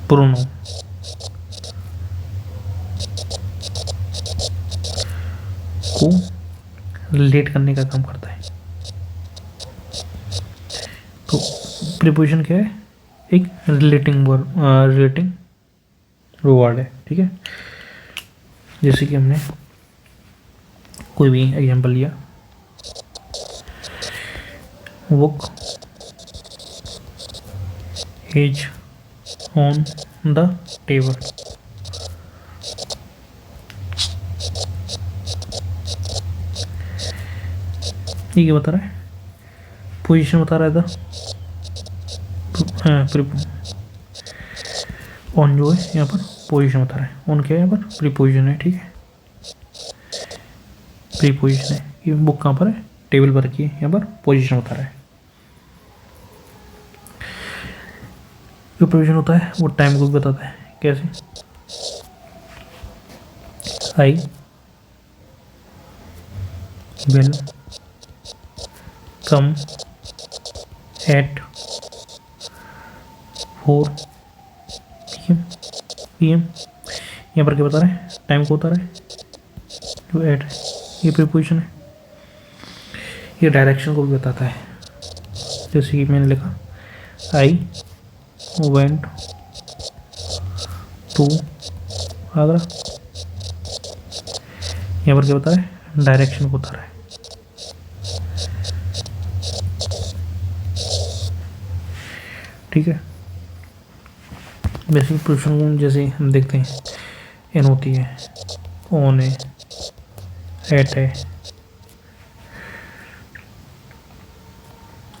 प्रोनाउन को रिलेट करने का काम करता है। तो प्रीपोजिशन क्या है, एक रिलेटिंग वर्ड है। ठीक है, जैसे कि हमने कोई भी एग्जांपल लिया, book is on the table. ये क्या बता रहा है, पोजीशन बता रहा है था, ऑन जो है यहाँ पर पोजीशन बता रहा है, ऑन क्या है यहाँ पर प्रीपोजिशन है। ठीक है, प्रीपोजिशन है, ये बुक कहाँ पर है टेबल पर रखी है, यहाँ पर पोजीशन बता रहा है। जो प्रोविजन होता है वो टाइम को भी बताता है। कैसे? I will come at 4 PM। यहाँ पर क्या बता रहा है? टाइम को बता रहा है। जो एट है ये प्रीपोजिशन है। ये डायरेक्शन को भी बताता है। जैसे कि मैंने लिखा आई वेंट टू आगरा। यहाँ पर क्या बता रहा है? डायरेक्शन को बता रहा है। ठीक है। बेसिक प्रीपोजिशन को जैसे हम देखते हैं, एन होती है, ऑन है, एट है,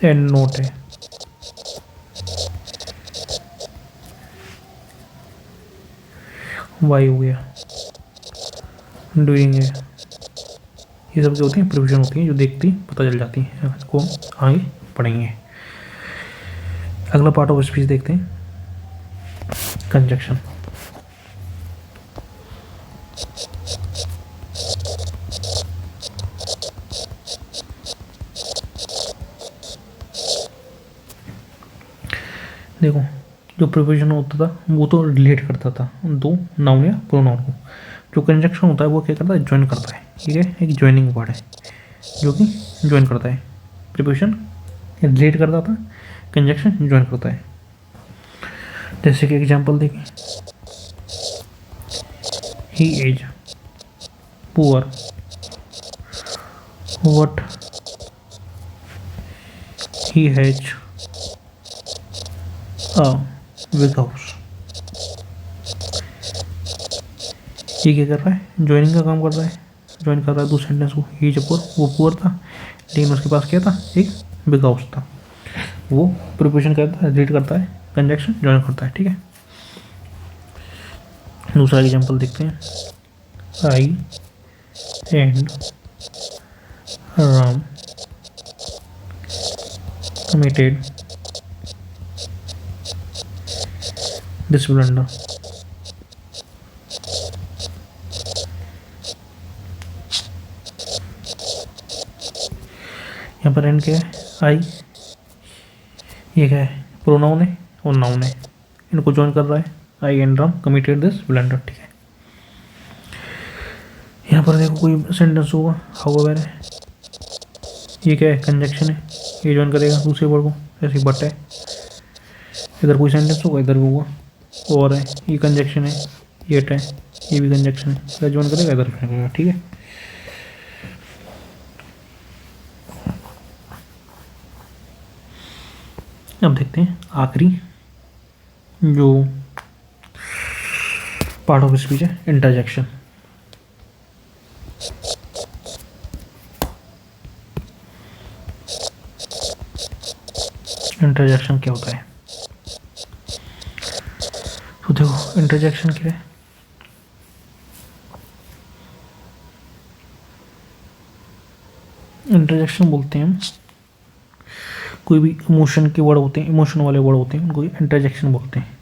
एंड नोट है। वाई हो गया, डूइंग है। ये सब जो होती हैं प्रीपोजिशन होती हैं जो देखती पता चल जाती हैं। इसको आगे पढ़ेंगे। अगला पार्ट ऑफ स्पीच देखते हैं, कंजक्शन। देखो, जो प्रीपोजिशन होता था वो तो रिलेट करता था दो नाउन या प्रोनाउन को। जो कंजक्शन होता है वो क्या करता है? ज्वाइन करता है। ठीक है, एक ज्वाइनिंग वर्ड है जो कि ज्वाइन करता है। प्रीपोजिशन रिलेट करता था, कंजक्शन ज्वाइन करता है। जैसे कि एग्जांपल देखें, he is poor what he has a big house. ये क्या कर रहा है? ज्वाइनिंग का काम कर रहा है। ज्वाइन कर रहा है दो सेंटेंस को। ही इज पुअर, वो पुअर था लेकिन उसके पास क्या था? एक बिग हाउस था। वो प्रीपोजिशन करता है, रीड करता है, कंजक्शन ज्वाइन करता है। ठीक है। दूसरा एग्जांपल देखते हैं, I and Ram committed this blunder। यहाँ पर एंड क्या है? आई। ये क्या है? प्रोनाउन है और नाउन है, इनको ज्वाइन कर रहा है। I and Ram committed this blunder. ठीक है। यहाँ पर देखो कोई सेंटेंस होगा, हाउएवर है। ये क्या है? कंजक्शन है, ये ज्वाइन करेगा दूसरे वर्ड को। जैसे बट है, इधर कोई सेंटेंस होगा, इधर भी होगा। और है, ये कंजक्शन है। येट है, ये भी कंजक्शन है। इधर ज्वाइन करेगा, इधर ज्वाइन करेगा। ठीक है। अब देखते हैं आखिरी जो पार्ट ऑफ स्पीच है, इंटरजेक्शन। इंटरजेक्शन क्या होता है? तो देखो, इंटरजेक्शन क्या है? इंटरजेक्शन बोलते हैं हम कोई भी इमोशन के वर्ड होते हैं, इमोशन वाले वर्ड होते हैं, उनको इंटरजेक्शन बोलते हैं।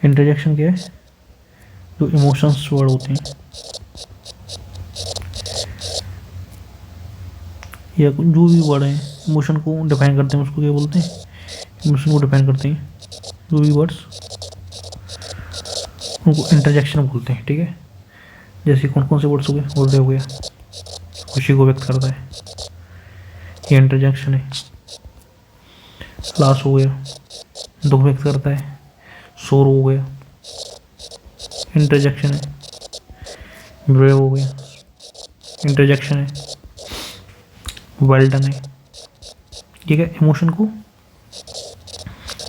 इंटरजेक्शन क्या है? जो इमोशंस वर्ड होते हैं या जो भी वर्ड है इमोशन को डिफाइन करते हैं, उसको क्या बोलते हैं? इमोशन को डिफाइन करते हैं जो भी वर्ड्स, उनको इंटरजेक्शन बोलते हैं। ठीक है। जैसे कौन कौन से वर्ड्स हो गए? बर्थडे हो गया, खुशी को व्यक्त करता है, ये इंटरजेक्शन है। लॉस हो गया, दुख व्यक्त करता है। शोर हो गया, इंटरजेक्शन है। ब्रेव हो गया, इंटरजेक्शन है। वेल डन है। ठीक है, इमोशन को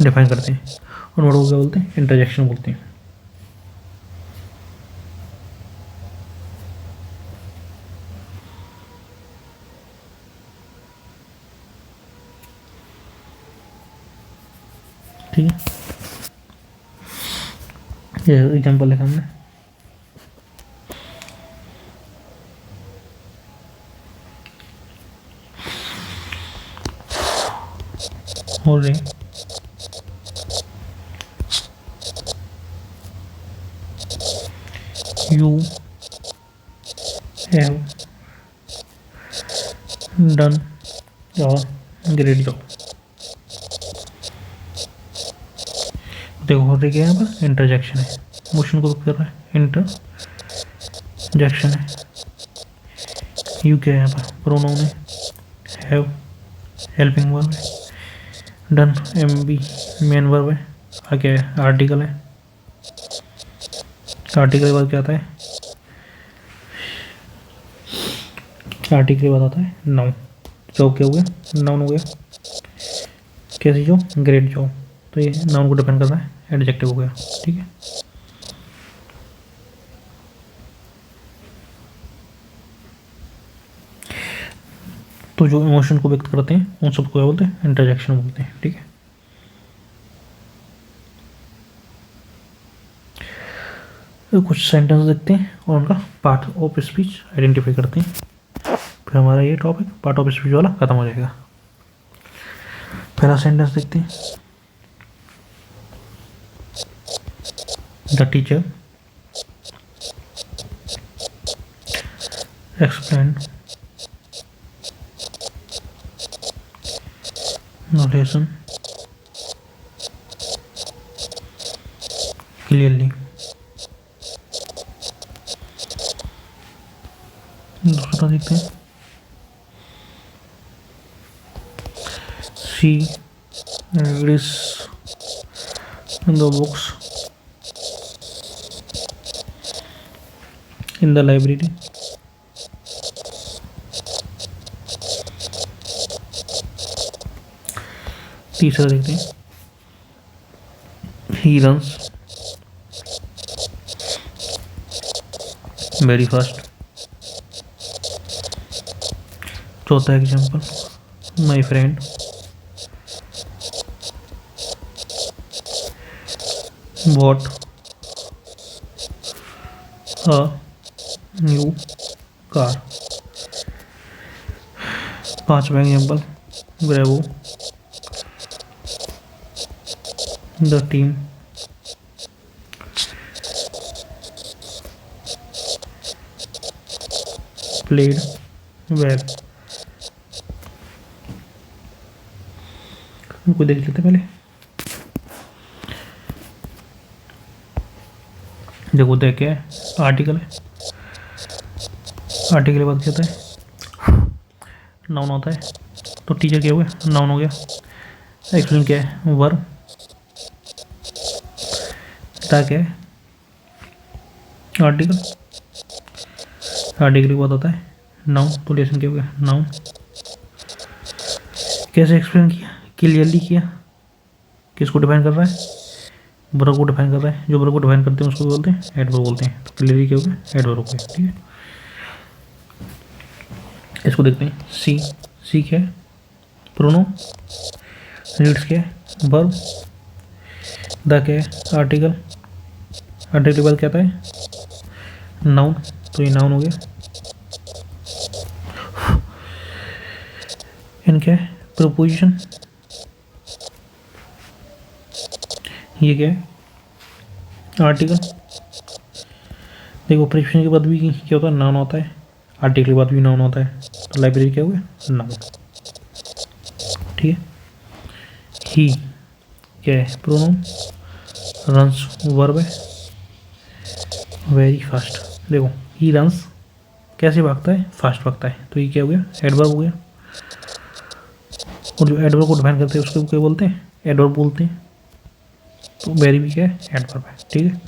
डिफाइन करते हैं और वर्ड को क्या बोलते हैं? इंटरजेक्शन बोलते हैं। ठीक है, ये एग्जांपल लिखा हमने। हो रही यू हैव डन और ग्रेट जॉब। देखो हो रही क्या है यहाँ पर, इंटरजेक्शन है, मोशन को कर रहा है, इंटरजेक्शन है। यू क्या है यहाँ पर, प्रोनाउन है, हैव हेल्पिंग वर्ब है, डन एम बी मेन वर्ब है, आगे है आर्टिकल है, आर्टिकल के बाद क्या आता है, आर्टिकल के बाद आता है नाउन। जॉब क्या हो गया, नाउन हो गया, कैसी जॉब, ग्रेट जॉब, तो ये नाउन को डिपेंड कर रहा है, एडजेक्टिव हो गया। ठीक है, तो जो इमोशन को व्यक्त करते हैं उन सबको क्या बोलते हैं, इंटरजेक्शन बोलते हैं। ठीक है, तो कुछ सेंटेंस देखते हैं और उनका पार्ट ऑफ स्पीच आइडेंटिफाई करते हैं, फिर हमारा ये टॉपिक पार्ट ऑफ स्पीच वाला खत्म हो जाएगा। पहला सेंटेंस देखते हैं, the teacher explain the lesson clearly। दूसरा देखते हैं, she reads the books in the library। तीसरा देखते हैं, he runs very fast। चौथा example, my friend bought a new car। पांचवा example, bravo the team played well। इनको देख लेते पहले, देखो देख क्या है, आर्टिकल है, आर्टिकल के बाद क्या होता है, नाउन होता है, तो टीचर क्या हुआ, नाउन हो गया, एक्सप्लेन क्या है, वर्ब, क्या है, आर्टिकल, आर्टिकल के बाद आता है नाउन, तो लेसन क्या हो गया, नाउन। कैसे एक्सप्लेन किया, क्लियरली किया, किसको डिफाइन कर रहा है, वर्ब को डिफाइन कर रहा है, जो वर्ब को डिफाइन करते हैं उसको बोलते हैं एडवर्ब बोलते हैं, तो क्लियरली क्या हो गया, एडवर्ब हो गया। ठीक है, इसको देखते हैं, सी, सी क्या है, प्रोनो, रीड्स क्या है, वर्ब, द क्या है, आर्टिकल, आर्टिकल के बाद क्या आता है, नाउन, तो ये नाउन हो गया। इन क्या है, प्रोपोजिशन, ये क्या है, आर्टिकल। देखो प्रीपोजिशन के बाद भी क्या होता है, नाउन होता है, आर्टिकल के बाद भी नाउन होता है, तो लाइब्रेरी क्या हो गया, नाउन। ठीक है, ही क्या है, प्रोनाउन, रन्स वर्ब है, वेरी फास्ट। देखो ही रन्स कैसे भागता है, फास्ट भागता है, तो ये क्या हो गया, एडवर्ब हो गया, और जो एडवर्ब को डिफाइन करते हैं उसको क्या बोलते हैं, एडवर्ब बोलते हैं, तो वेरी भी क्या है, एडवर्ब है। ठीक है,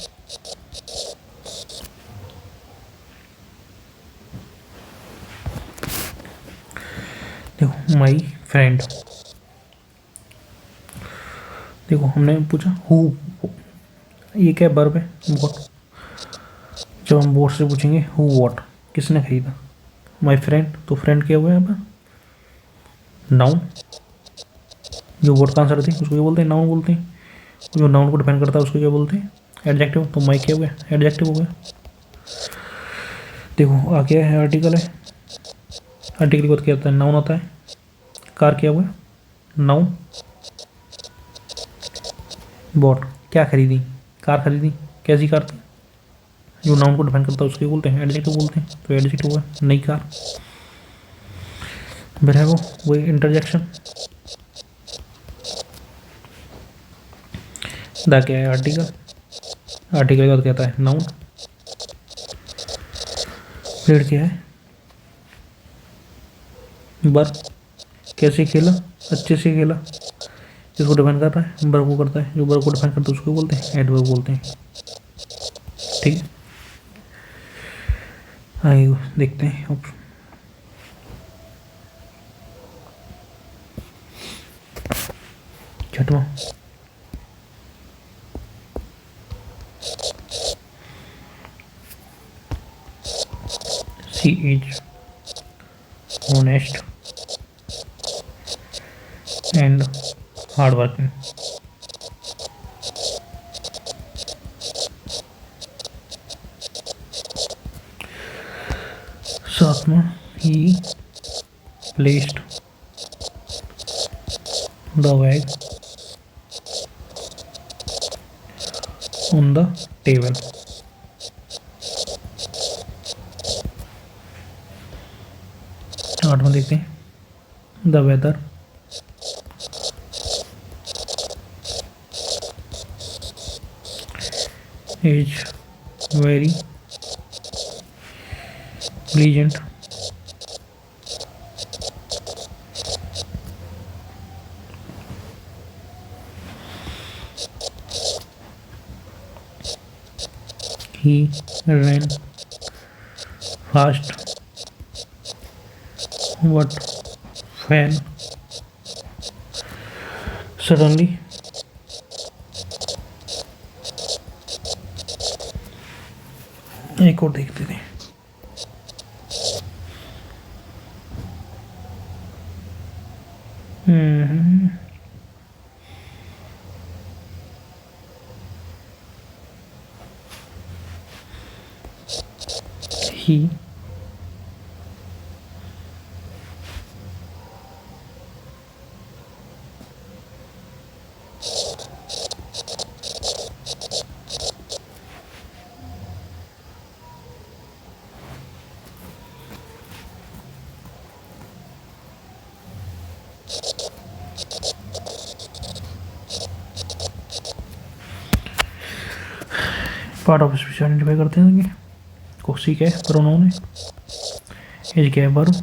देखो माई फ्रेंड, देखो हमने पूछा हु, ये क्या वर्ब है, वॉट, जब हम वॉट से पूछेंगे हु वॉट, किसने खरीदा, माई फ्रेंड, तो फ्रेंड क्या हुआ यहाँ पर, नाउन, जो वॉट का आंसर थे उसको क्या बोलते हैं, नाउन बोलते हैं, जो नाउन को डिपेंड करता है उसको क्या बोलते हैं, एडजेक्टिव, तो माई क्या हो गया, एडजेक्टिव हो गया। देखो आ क्या है, आर्टिकल है, आर्टिकल के बाद क्या होता है, नाउन होता है, कार क्या हुआ, नाउन, बॉट क्या खरीदी, कार खरीदी, कैसी कार थी, जो नाउन को डिफाइन करता है उसके बोलते हैं एडजेक्टिव बोलते हैं। तो एडजेक्टिव हुआ नई कार। ब्रेवो वही इंटरजेक्शन। द क्या है आर्टिकल, आर्टिकल के बाद कहता है नाउन। पेड़ क्या है बर, कैसे खेला अच्छे से खेला, जिसको डिफाइन कर रहा है वर्ब को करता है, जो वर्ब को डिफाइन करता है उसको बोलते हैं एडवर्ब बोलते हैं। ठीक है, आइए देखते हैं अब छठवां she is honest and hard working. सातवां he placed the bag on the table. आठवां देखते हैं the weather is very pleasant he ran fast but fell suddenly। एक और देखते थे he part of speech identify करते हैं। कोसी क्या है प्रोनाउन है, एज क्या है वर्ब।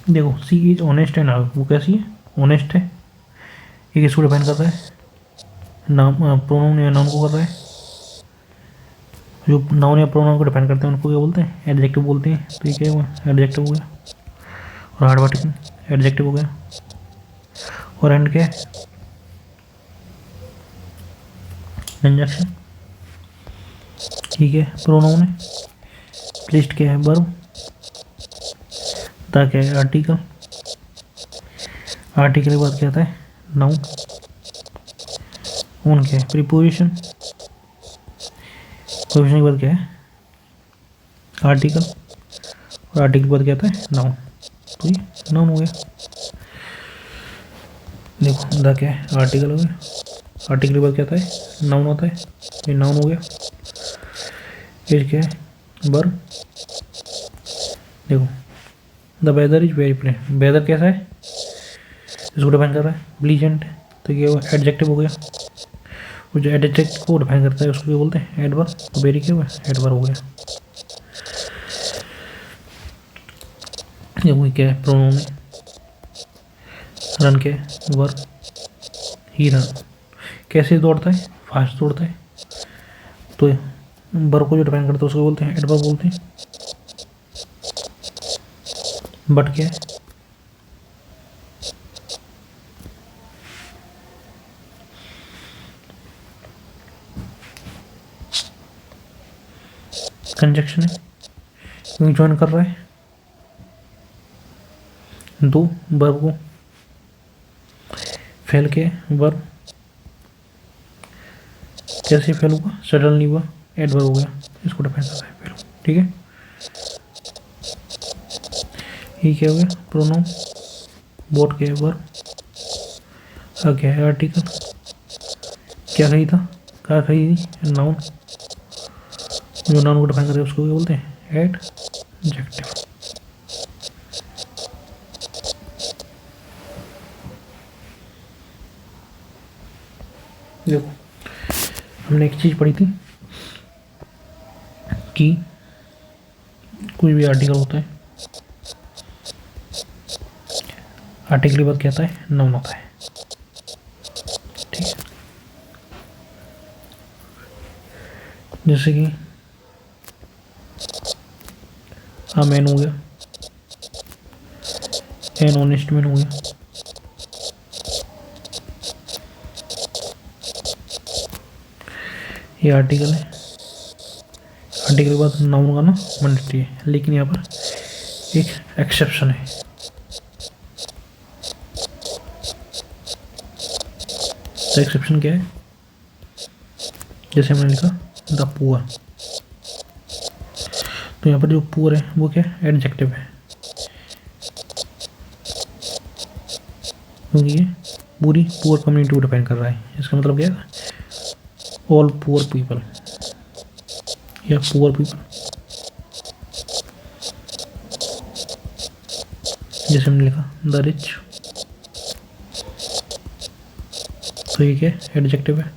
देखो सी इज ऑनेस्ट है ना, वो कैसी है ऑनेस्ट है, ये किसको डिफाइन कर रहा है नाम प्रोनाउन या नाउन को कर रहा है। जो नाउन या प्रोनाउन को डिफाइन करते हैं उनको क्या बोलते हैं एडजेक्टिव बोलते हैं। तो ये क्या हुआ एडजेक्टिव हो गया, और हार्ड वर्किंग एडजेक्टिव हो गया, और एंड क्या है कंजक्शन। ठीक है प्रोनाउन है, प्लेस्ड क्या है वर्ब, द क्या है आर्टिकल, आर्टिकल के बाद क्या आता है नाउन, ऑन क्या है प्रीपोजिशन, प्रीपोजिशन के बाद क्या है आर्टिकल, और आर्टिकल के बाद क्या आता है नाउन। तो ये नाउन हो गया। देखो द क्या है आर्टिकल हो गया, आर्टिकल के बाद क्या आता है नाउन होता है, ये नाउन हो गया। फिर क्या है वर्ब। देखो the weather is very plain, weather कैसा है इसको डिफाइन कर रहा है ब्लीजेंट, तो ये हुआ एडजेक्टिव हो गया। और जो एडजेक्टिव को डिफाइन करता है उसको क्या बोलते हैं एडवर्ब। तो वेरी क्या हुआ एडवर्ब हो गया। ये क्या है प्रोनाउन है, रन क्या है वर्ब, ही रन कैसे दौड़ता है फास्ट दौड़ता है। तो वर्ब को जो डिफाइन करता है उसको बोलते हैं एडवर्ब बोलते हैं। बट क्या है कंजक्शन है, क्योंकि ज्वाइन कर रहा है दो वर्ब को। फेल के वर्ब कैसे फेल हुआ सडनली हुआ एडवर्ब हो गया, इसको डिफाइन कर रहा है फेल। ठीक है ये क्या हो गया प्रोनाउन, बोट क्या है वर्ब, क्या है आर्टिकल, क्या खरीदा, कार खरीदी, नाउन, जो नाउन को डिफाइन करे उसको क्या बोलते हैं, एडजेक्टिव। देखो हमने एक चीज़ पढ़ी थी कि कोई भी आर्टिकल होता है, आर्टिकल के बाद क्या आता है, नाउन होता है, ठीक है। जैसे कि आ मैन हो गया, एन ऑनेस्ट मैन हो गया, ये आर्टिकल है, आर्टिकल के बाद नाउन का ना मैंडेटरी है, लेकिन यहाँ पर एक एक्सेप्शन है। तो एक्सेप्शन क्या है, जैसे हमने लिखा द पुअर, तो यहाँ पर जो पुअर है वो क्या है, एडजेक्टिव है, क्योंकि ये पूरी पुअर कम्युनिटी को डिपेंड कर रहा है। इसका मतलब क्या है, ऑल पुअर पीपल या पुअर पीपल। जैसे हमने लिखा द रिच, तो ये क्या है, एडजेक्टिव है,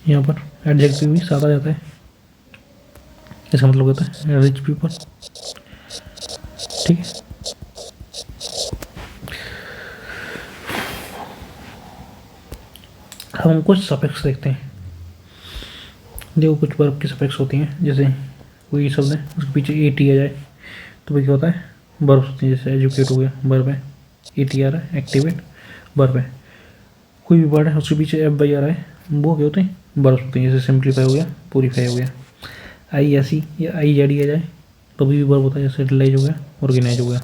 यहाँ पर एडजेक्टिव भी साथ आ जाता है। इसका मतलब होता है रिच पीपल, ठीक है। हम कुछ सफिक्स देखते हैं। देखो कुछ वर्ब की सफिक्स होती हैं, जैसे कोई शब्द है उसके पीछे ए टी आ जाए तो भाई क्या होता है, वर्ब होती है। जैसे एजुकेट हो गया, वर्ब है, ए टी आ रहा है, एक्टिवेट वर्ब है। कोई भी वर्ड है उसके पीछे एफ वाई आ रहा है, वो क्या होते हैं, वर्ब होते हैं। जैसे सिंप्लीफाई हो गया, प्यूरीफाई हो गया। आई एस ई या आई जेड ई आ जाए तो भी वर्ब होता है, जैसे रिलाइज हो गया, ऑर्गेनाइज हो गया,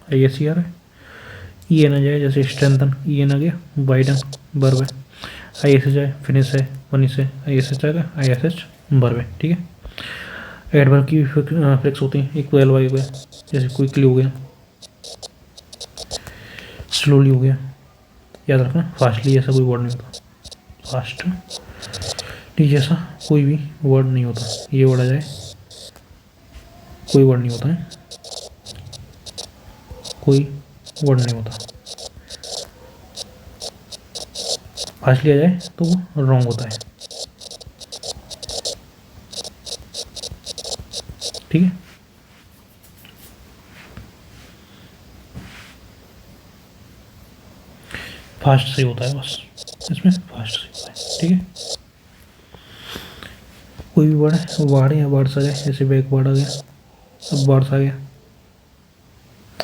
आई एस ई आ रहा है। ई एन आ जाए, जैसे स्ट्रेंथन, ई एन आ गया, वाइडन वर्ब है। आई एस एच है, फिनिश है, वनिश है, आई एस एच आएगा, आई एस एच वर्ब है, ठीक है। एडवर्ब की फ्लेक्स होती हैं, एक तो एल वाई हो गया, जैसे क्विकली हो गया, स्लोली हो गया। याद रखना फास्टली ऐसा कोई वर्ड नहीं होता, फास्ट टी जैसा कोई भी वर्ड नहीं होता। ये वर्ड आ जाए कोई वर्ड नहीं होता है, कोई वर्ड नहीं होता। फास्टली आ जाए तो वो रॉन्ग होता है, ठीक है। फास्ट सही होता है, बस इसमें फास्ट सही होता है, ठीक है। कोई भी वर्ड है, वार्ड या वार्ड्स आ जाए, जैसे बैक वर्ड आ गया, अब वार्ड्स आ गया,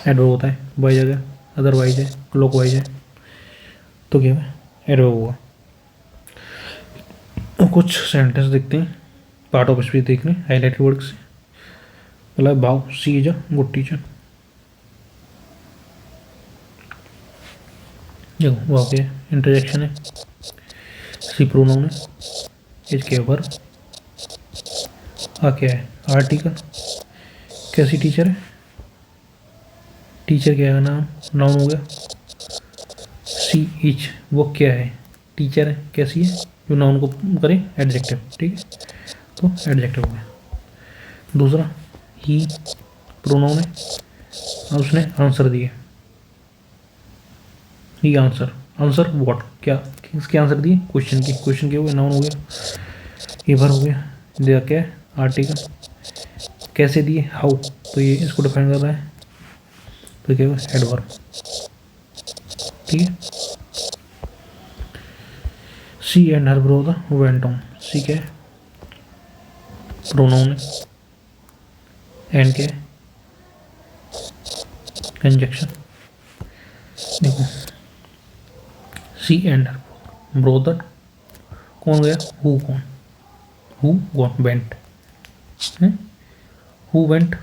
एडवर्ब होता है, वाइज आ गया, अदरवाइज है, क्लॉक वाइज है, तो क्या है, एडवर्ब होगा। तो कुछ सेंटेंस देखते हैं, पार्ट ऑफ स्पीच देख लें हाईलाइटेड वर्ड से। मतलब भाव, सी इज अ गुड टीचर। देखो वाव क्या है, इंटरजेक्शन है, सी प्रोनाउन है, एज के वर्ब, आ क्या है, आर्टिकल, कैसी टीचर है, टीचर क्या है नाम, नाउन हो गया। सी इच वो क्या है, टीचर है, कैसी है, जो नाउन को करे एडजेक्टिव, ठीक है, तो एडजेक्टिव हो गया। दूसरा ही प्रोनाउन है, और उसने आंसर दिए, ही आंसर, आंसर व्हाट, क्या किसके आंसर दिए, क्वेश्चन की, क्वेश्चन के हो गया, नाउन हो गया। ये भर हो गया, दिया क्या है, आर्टिकल, कैसे दिए, हाउ, तो ये इसको डिफाइन कर रहा है, तो क्या होगा, एडवर्ब, ठीक है। She and her brother went on, she क्या है, प्रोनाउन है, एंड क्या है, कंजक्शन। देखो सी एंड हर ब्रदर, कौन गया, हु कौन, who gone went, who went,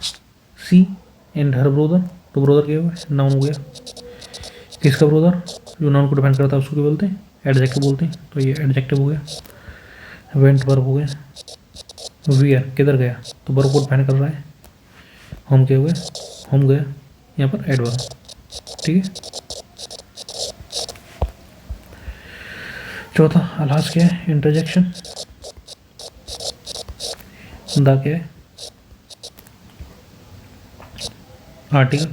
she and her brother, तो ब्रदर क्या हुआ, नाउन हो गया, किसका ब्रदर, जो नाउन को डिपेंड करता है उसको क्या बोलते हैं, एडजेक्टिव बोलते हैं, तो ये एडजेक्टिव हो गया। वेंट वर्ब हो गया, वियर किधर गया, तो वर्ब को डिपेंड कर रहा है, होम क्या हुआ, होम गया, यहाँ पर एडवर्ब, ठीक है। चौथा अलास क्या है, इंटरजेक्शन। द क्या है, आर्टिकल।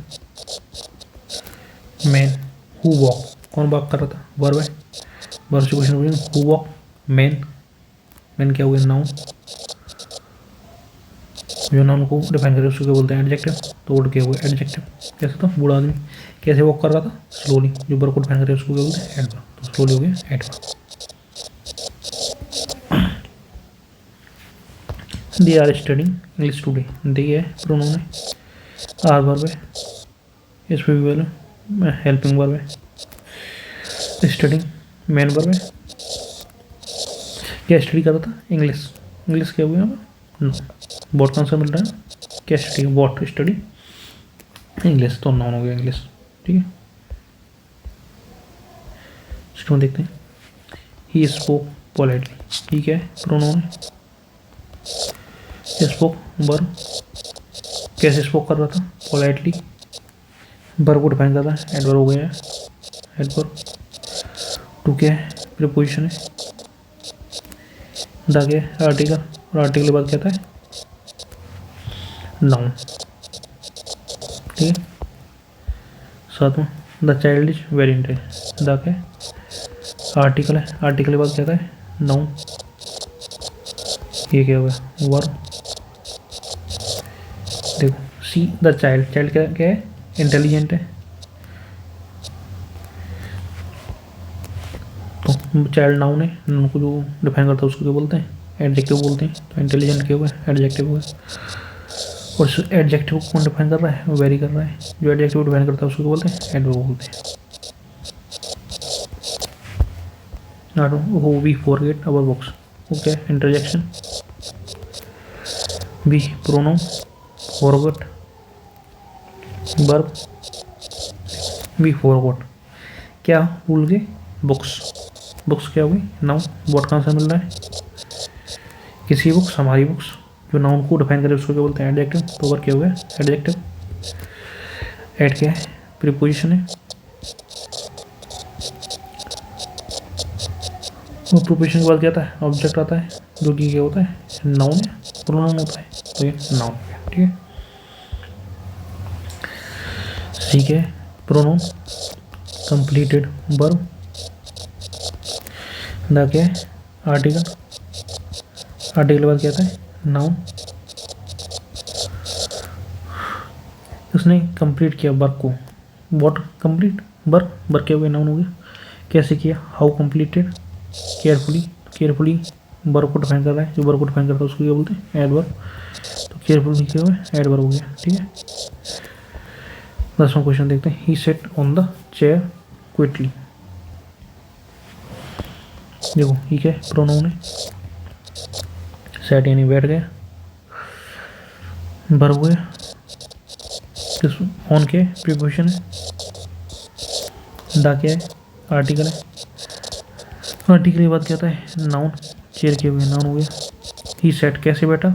मैन, हु वॉक, कौन वॉक कर रहा था, वर्ब है। वर्ब से क्वेश्चन पूछेंगे, हु वॉक, मैन। मैन क्या हुआ, नाउन। जो नाउन को डिफाइन करे उसको क्या बोलते हैं, एडजेक्टिव। तो वर्ड क्या हुआ, एडजेक्टिव। कैसे था, बूढ़ा आदमी कैसे वॉक कर रहा था, स्लोली। जो वर्ब को डिफाइन करे उसको क्या बोलते हैं, एडवर्ब। तो स्लोली हो गया adverb. They are studying English today. They है प्रोनाउन है, आर वर्ब है, इस पे भी बोले हेल्पिंग वर्ब है। स्टडिंग मेन वर्ब है। क्या स्टडी कर रहा था, इंग्लिश। इंग्लिश क्या हुआ यहाँ पर, नो। वॉट का आंसर मिल रहा है, क्या स्टडी, वॉट स्टडी इंग्लिश, तो नाउन हो गया इंग्लिश। ठीक है, इसको देखते हैं। ही स्पोक पोलाइटली, ही क्या है, प्रोनाउन है। स्पोक वर्ब, कैसे स्पोक कर रहा था, पोलाइटली। वर्ब को डिफाइन कर रहा है, एडवर्ब हो गया, एडवर्ब। टू क्या है, प्रीपोजिशन है। द क्या है, आर्टिकल। और आर्टिकल के बाद क्या था, नाउन। ठीक है, सातवां the child is very intelligent. The क्या है, आर्टिकल है। आर्टिकल के बाद क्या था, नाउन। ये क्या होगा, वर्ब। देखो, सी द चाइल्ड, चाइल्ड क्या क्या है, इंटेलिजेंट है। तो चाइल्ड नाउन है, नाउन को जो डिफाइन करता है उसको क्या बोलते हैं, एडजेक्टिव बोलते हैं। तो इंटेलिजेंट क्या हुआ, एडजेक्टिव हुआ। और इस एडजेक्टिव को कौन डिफाइन कर रहा है, वो वेरी कर रहा है। जो एडजेक्टिव डिफाइन करता है उसको क्या बोलते हैं, एडवर्ब बोलते हैं। We forget our books, okay, interjection. We pronoun, forget verb, we forgot क्या भूल गए, बुक्स। बुक्स क्या हुई, नाउन। व्हाट का आंसर मिल रहा है, किसी बुक्स, हमारी बुक्स। जो नाउन को डिफाइन करे उसको क्या बोलते हैं, एडजेक्टिव। तो वर्ब क्या हो गया, एडजेक्टिव। एड क्या है, प्रीपोजिशन है। और प्रीपोजिशन के बाद क्या आता है, ऑब्जेक्ट आता है, जो कि क्या होता है, नाउन है, प्रोनाउन होता है। तो ये नाउन हो गया। ठीक है, ठीक है, प्रोनाउन, कंप्लीटेड वर्ब। द क्या है, आर्टिकल। आर्टिकल के बाद क्या आता है, नाउन। उसने कंप्लीट किया वर्क को, व्हाट कंप्लीट, वर्क। वर्क क्या हुआ, नाउन हो गया। कैसे किया, how completed, carefully. Carefully work को डिफाइन कर रहा है, जो वर्क को डिफाइन करता है उसको क्या बोलते हैं, एडवर्ब। तो केयरफुली क्या हुआ, एडवर्ब हो गया। ठीक है, 10वां क्वेश्चन देखते हैं। He sat on the chair quickly. देखो, ही क्या है, प्रोनाउन है। सेट यानी बैठ गया, वर्ब हो गया। ऑन के प्रीपोजिशन है। द क्या है, आर्टिकल है। आर्टिकल के बाद क्या आता है, नाउन। चेयर के हुए, नाउन हो गया। ही सेट कैसे बैठा,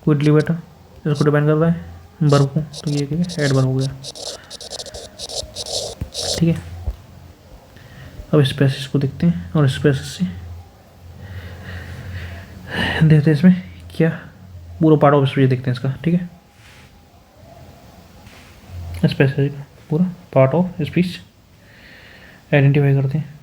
क्विकली बैठा, इसको डिपेंड कर रहा है वर्ब को। तो ये क्या है, एडवर्ब हो गया। ठीक है, अब इस पैसेज को देखते हैं और इस पैसेज से देखते हैं इसमें क्या पूरा पार्ट ऑफ स्पीच देखते हैं इसका। ठीक है, इस पैसेज का पूरा पार्ट ऑफ स्पीच आइडेंटिफाई करते हैं।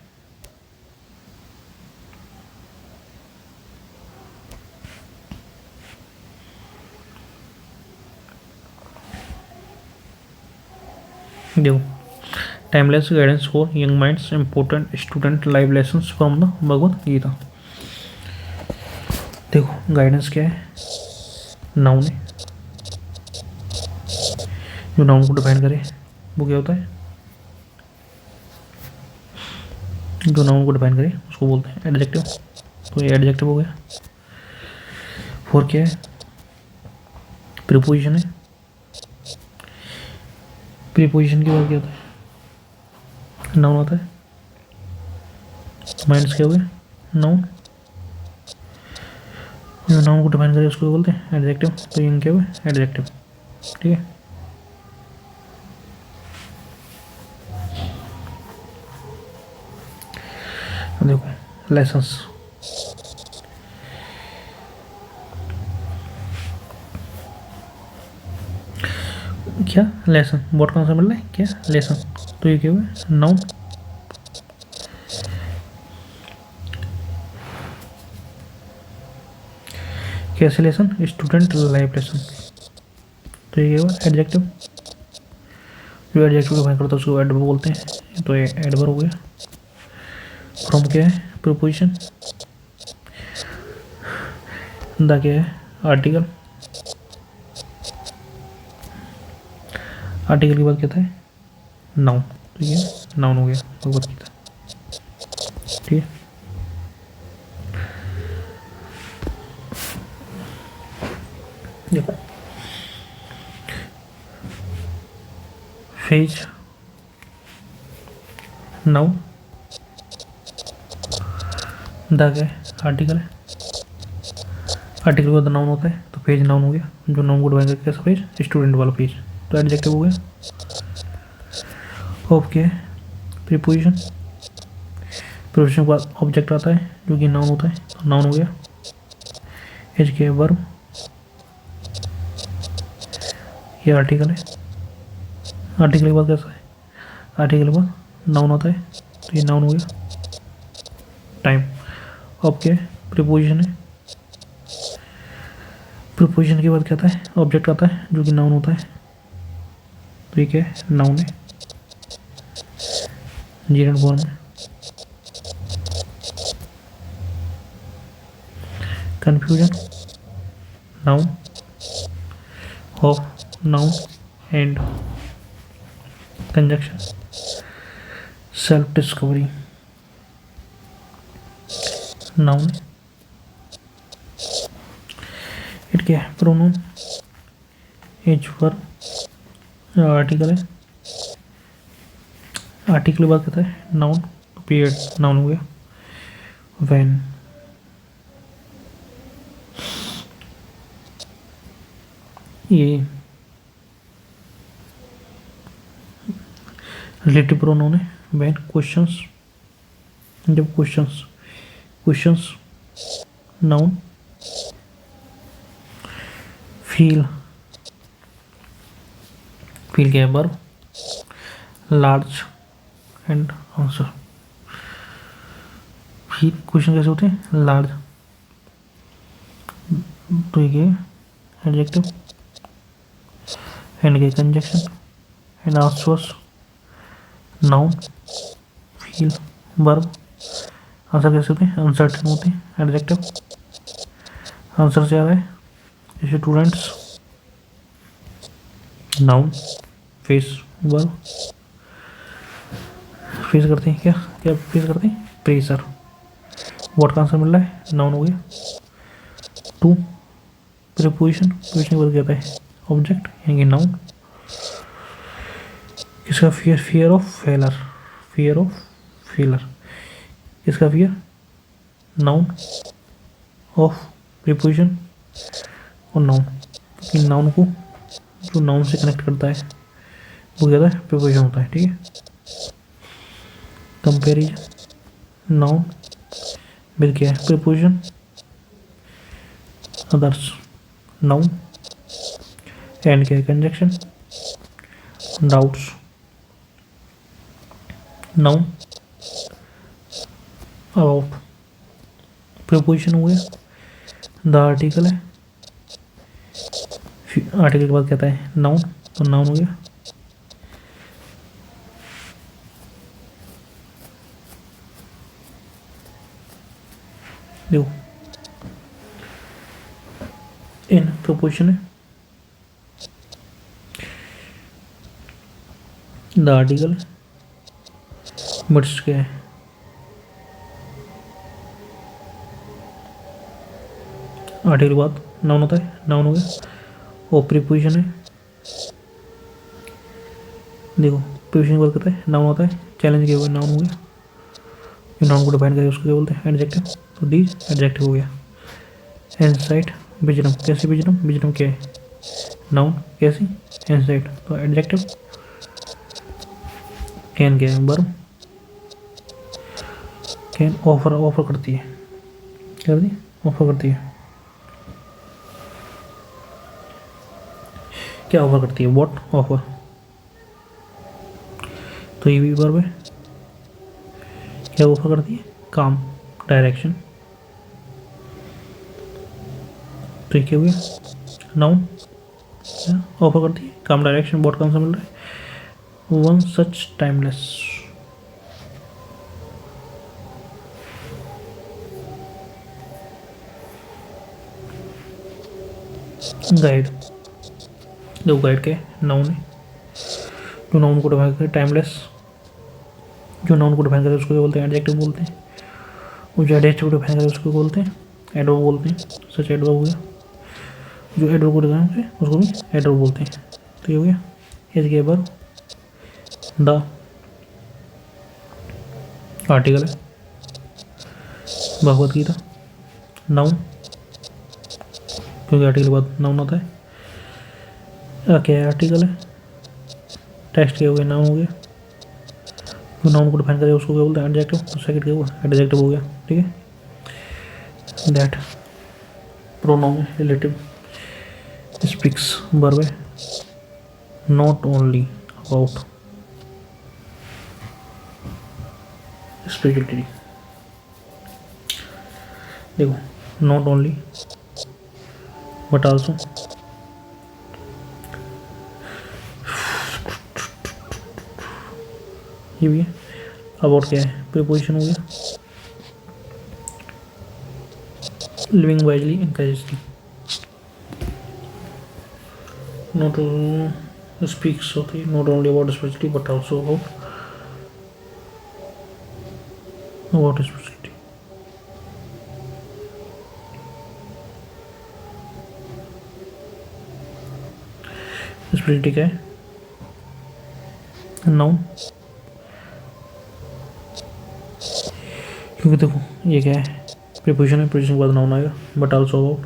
देखो, timeless guidance for young minds, important student life lessons from the Bhagavad Gita. देखो, गाइडेंस क्या है, नाउन है। जो नाउन को डिफाइन करे वो क्या होता है, जो नाउन को डिफाइन करे उसको बोलते हैं एडजेक्टिव। तो ये एडजेक्टिव हो गया। फोर क्या है, प्रीपोजिशन है। प्रीपोजिशन के बाद क्या होता है, नाउन आता है। माइंड्स क्या हो गया, नाउन। जो नाउन को डिफाइन करे उसको बोलते हैं एडजेक्टिव। तो यंग क्या हुआ, एडजेक्टिव। ठीक है, देखो लेसन्स। क्या लेसन, वर्ड कहाँ से मिल रहा है, क्या लेसन, तो ये क्या हुआ, नाउन। कैसे लेसन, स्टूडेंट लाइफ लेसन, तो ये क्या हुआ, एडजेक्टिव। जो एडजेक्टिव डिफाइन करता है उसको एडवर्ब बोलते हैं, तो ये एडवर्ब हो गया। फ्रॉम क्या है, प्रीपोजिशन। द क्या है, आर्टिकल। आर्टिकल के बाद क्या था, नाउन, तो ये नाउन हो गया भगवत गीता। ठीक है, देखो फेज नाउन, द क्या है, आर्टिकल है। आर्टिकल के बाद नाउन होता है तो पेज नाउन हो गया। जो नाउन को डिवाइड करके कैसा पेज, स्टूडेंट वाला पेज, तो एडजेक्टिव हो गया। ऑफ क्या है, प्रीपोजिशन। प्रीपोजिशन के बाद ऑब्जेक्ट आता है जो कि नाउन होता है, तो नाउन हो गया। एज के वर्ब, ये आर्टिकल है। आर्टिकल के बाद कैसा है, आर्टिकल के बाद नाउन आता है तो ये नाउन हो गया। टाइम, ऑफ क्या है, प्रीपोजिशन है। प्रीपोजिशन के बाद क्या आता है, ऑब्जेक्ट आता है जो कि नाउन होता है, तो ये क्या है, नाउन है। जीरन फॉर्म में। Confusion, noun, of noun and conjunction. Self discovery, noun. It क्या है, प्रोनाउन। एज वर्ब, आर्टिकल है। आर्टिकल के बाद कहता है नाउन, पीरियड नाउन हो गया। व्हेन, ये रिलेटिव प्रोनाउन है। व्हेन क्वेश्चंस, जब questions, questions noun. Feel, feel क्या है, verb. Large and answer, feel question कैसे होते हैं, लार्ज, तो ये एडजेक्टिव। एंड के conjunction, and answers noun. Feel verb. Answer कैसे होते हैं, अनसर्टेन होते हैं, एडजेक्टिव। आंसर से आ रहा है students, noun. Face verb, face करते हैं क्या, क्या फेस करते हैं, प्रेशर। वर्ड का आंसर मिल रहा है, नाउन हो गया। टू, प्रीपोजिशन, प्रीपोजिशन के बाद क्या आता है, ऑब्जेक्ट यानी कि नाउन। किसका fear, fear of failure, fear of failure. किसका फियर, नाउन। ऑफ प्रीपोजिशन और नाउन, क्योंकि नाउन को जो नाउन से कनेक्ट करता है वो क्या होता है, प्रीपोजिशन होता है। ठीक है, कंपेरिजन, नाउन विद क्या है, प्रीपोजिशन। Others, noun. एंड क्या है, conjunction. Doubts, noun. About, preposition हो गया। द आर्टिकल है, आर्टिकल के बाद कहता है नाउन, तो नाउन हो गया। देखो इन प्रीपोजिशन है, द आर्टिकल, बट्स क्या है, आर्टिकल के बाद नाउन होता है, नाउन हो गया। और प्रीपोजिशन है, देखो प्रीपोजिशन के बाद कहता है नाउन होता है, चैलेंज किया हुआ नाउन हो गया। जो नाउन को डिफाइन करके उसको क्या बोलते हैं, एडजेक्टिव, तो दीज एडजेक्टिव हो गया। इनसाइट, विजडम, कैसी विजडम, विजडम क्या है, नाउन। कैसी, इनसाइट, तो एडजेक्टिव। कैन क्या है, वर्ब। कैन ऑफर, ऑफर करती है, क्या करती है, ऑफर करती है, क्या ऑफर करती है, व्हाट ऑफर, तो ये भी वर्ब है, क्या ऑफर करती है, काम, डायरेक्शन, तो ये क्या हो गया, नाउन, ऑफर करती है काम डायरेक्शन, बहुत कम से मिल रहा है, वन सच टाइमलेस, गाइड, दो गाइड के नाउन है, जो नाउन को डिफाइन करे, टाइमलेस, जो नाउन को डिफाइन करे उसको क्या बोलते हैं, एडजेक्टिव बोलते हैं, और जो एडजेक्टिव को डिफाइन करे उसको बोलते हैं एडवर्ब बोलते हैं, सच एडवर्ब हो गया, जो एडवर्ब को डिफाइन करे उसको भी एडवर्ब बोलते हैं, तो ये हो गया, इसके वर्ब, द आर्टिकल है, भगवत गीता, नाउन, क्योंकि आर्टिकल के बाद नाउन आता है, क्या है, आर्टिकल है, टेक्स्ट क्या हो गया, नाउन हो गया, जो नाउन को डिफाइन करे उसको क्या बोलते हैं, एडजेक्टिव, तो सेकंड क्या हुआ, एडजेक्टिव हो गया, ठीक है। That pronoun relative, speaks verb है, नॉट ओनली अबाउट स्पिरिचुअलिटी, देखो, नॉट ओनली बट आल्सो, ये भी है, अबाउट क्या है, प्रीपोजिशन हो गया, लिविंग वाइजली एनकरेजली, नॉट स्पीक्स होती है, not only about spirituality but also about spirituality, spirituality क्या है, नाउन, क्योंकि देखो ये क्या है, प्रीपोजिशन है, प्रीपोजिशन के बाद नाउन आएगा, बट आल्सो अबाउट,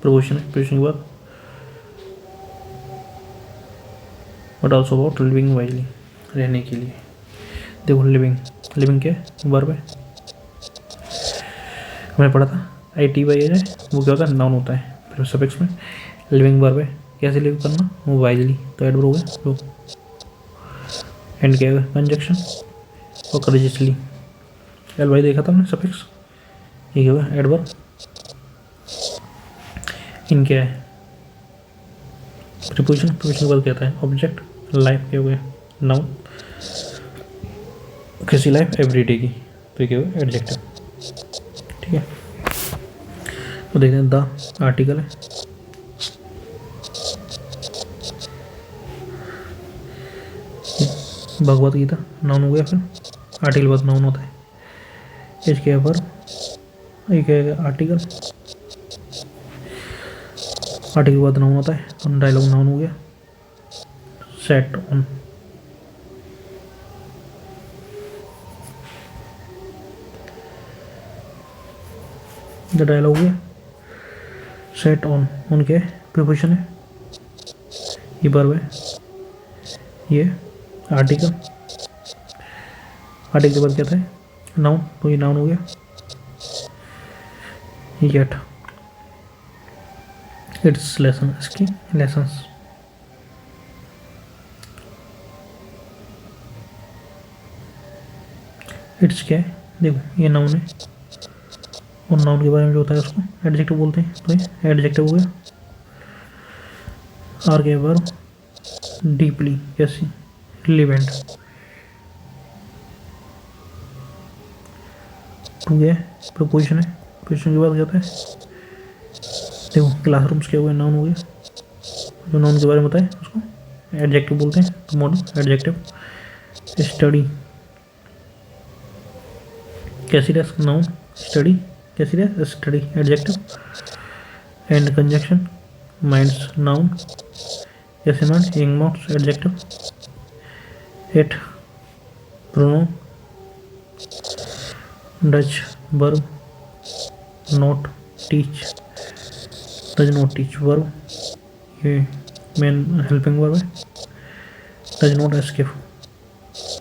प्रीपोजिशन है, प्रीपोजिशन के बाद but also about living wisely, रहने के लिए, देखो लिविंग, लिविंग क्या है, वर्ब है, मैंने पढ़ा था आई टी वाई है, वो क्या होता है, नाउन होता है, फिर सफिक्स में लिविंग वर्ब है, कैसे लिव करना, वो वाइजली, तो एडवर्ब हो गया, तो एंड क्या है, कंजक्शन, और करेजियसली, एल वाई देखा था हमने, सफिक्स, ये क्या होगा, एडवर्ब, इन क्या है, प्रीपोजिशन, प्रीपोजिशन के बाद क्या आता है, ऑब्जेक्ट, लाइफ क्या हो गया, नाउन, किसी लाइफ एवरीडे की, तो ये क्या होगा, एडजेक्टिव, ठीक है। तो देखते हैं, द आर्टिकल है, भगवत गीता, नाउन हो गया, फिर आर्टिकल बाद नाउन होता है, इसके वर्ब, ये क्या है, आर्टिकल, आर्टिकल के बाद नाउन होता है, और डायलॉग नाउन हो गया, सेट ऑन, द डायलॉग हो गया, सेट ऑन क्या है, प्रीपोजिशन है, ये वर्ब है, ये आर्टिकल, आर्टिकल के बाद क्या था है, नाउन, तो ये नाउन हो गया, येट, इट्स लेसन, इसकी लेसन्स, इट्स क्या है, देखो ये नाउन है, और नाउन के बारे में जो होता है उसको एडजेक्टिव बोलते हैं, तो ये एडजेक्टिव हो गया, आर के वर्ब, डीपली, कैसी, रिलेवेंट, टू क्या है, प्रीपोजिशन है, प्रीपोजिशन के बाद क्या होता है, देखो क्लासरूम्स क्या हुआ, नाउन हो गया, जो नाउन के बारे में बताए उसको एडजेक्टिव बोलते हैं, तो मॉडल एडजेक्टिव, स्टडी, कैसीडस, नाउन, स्टडी, कैसीडस, study, adjective, and conjunction, minds, noun, कैसे mind, young mounts, adjective, at pronoun, does verb, not teach, does not teach verb, ये मेन हेल्पिंग वर्ब है, does not escape,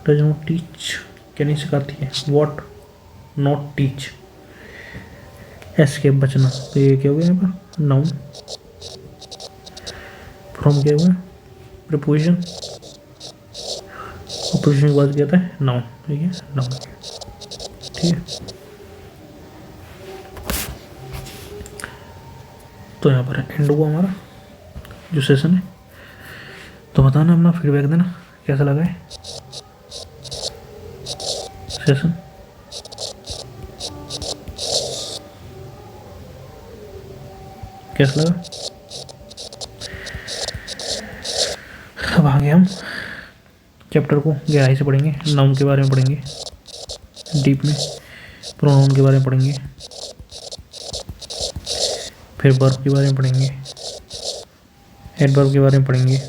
does not teach क्या नहीं सिखाती है, what not teach, escape बचना। तो ये क्या हो गया यहाँ पर, नाउन। फ्रॉम क्या हुआ, प्रीपोजिशन, प्रीपोजिशन के बाद क्या आता है, नाउन। ठीक है, नाउन। ठीक है, तो यहाँ पर एंड हुआ हमारा जो सेशन है। तो बताना, अपना फीडबैक देना कैसा लगा है सेशन। कैसा लगा। अब आगे हम चैप्टर को गहराई से पढ़ेंगे, नाउन के बारे में पढ़ेंगे डीप में, प्रोनाउन के बारे में पढ़ेंगे, फिर वर्ब के बारे में पढ़ेंगे, एडवर्ब के बारे में पढ़ेंगे।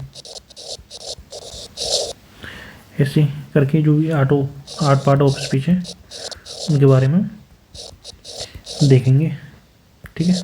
ऐसे करके जो भी आठ पार्ट ऑफ स्पीच है उनके बारे में देखेंगे। ठीक है।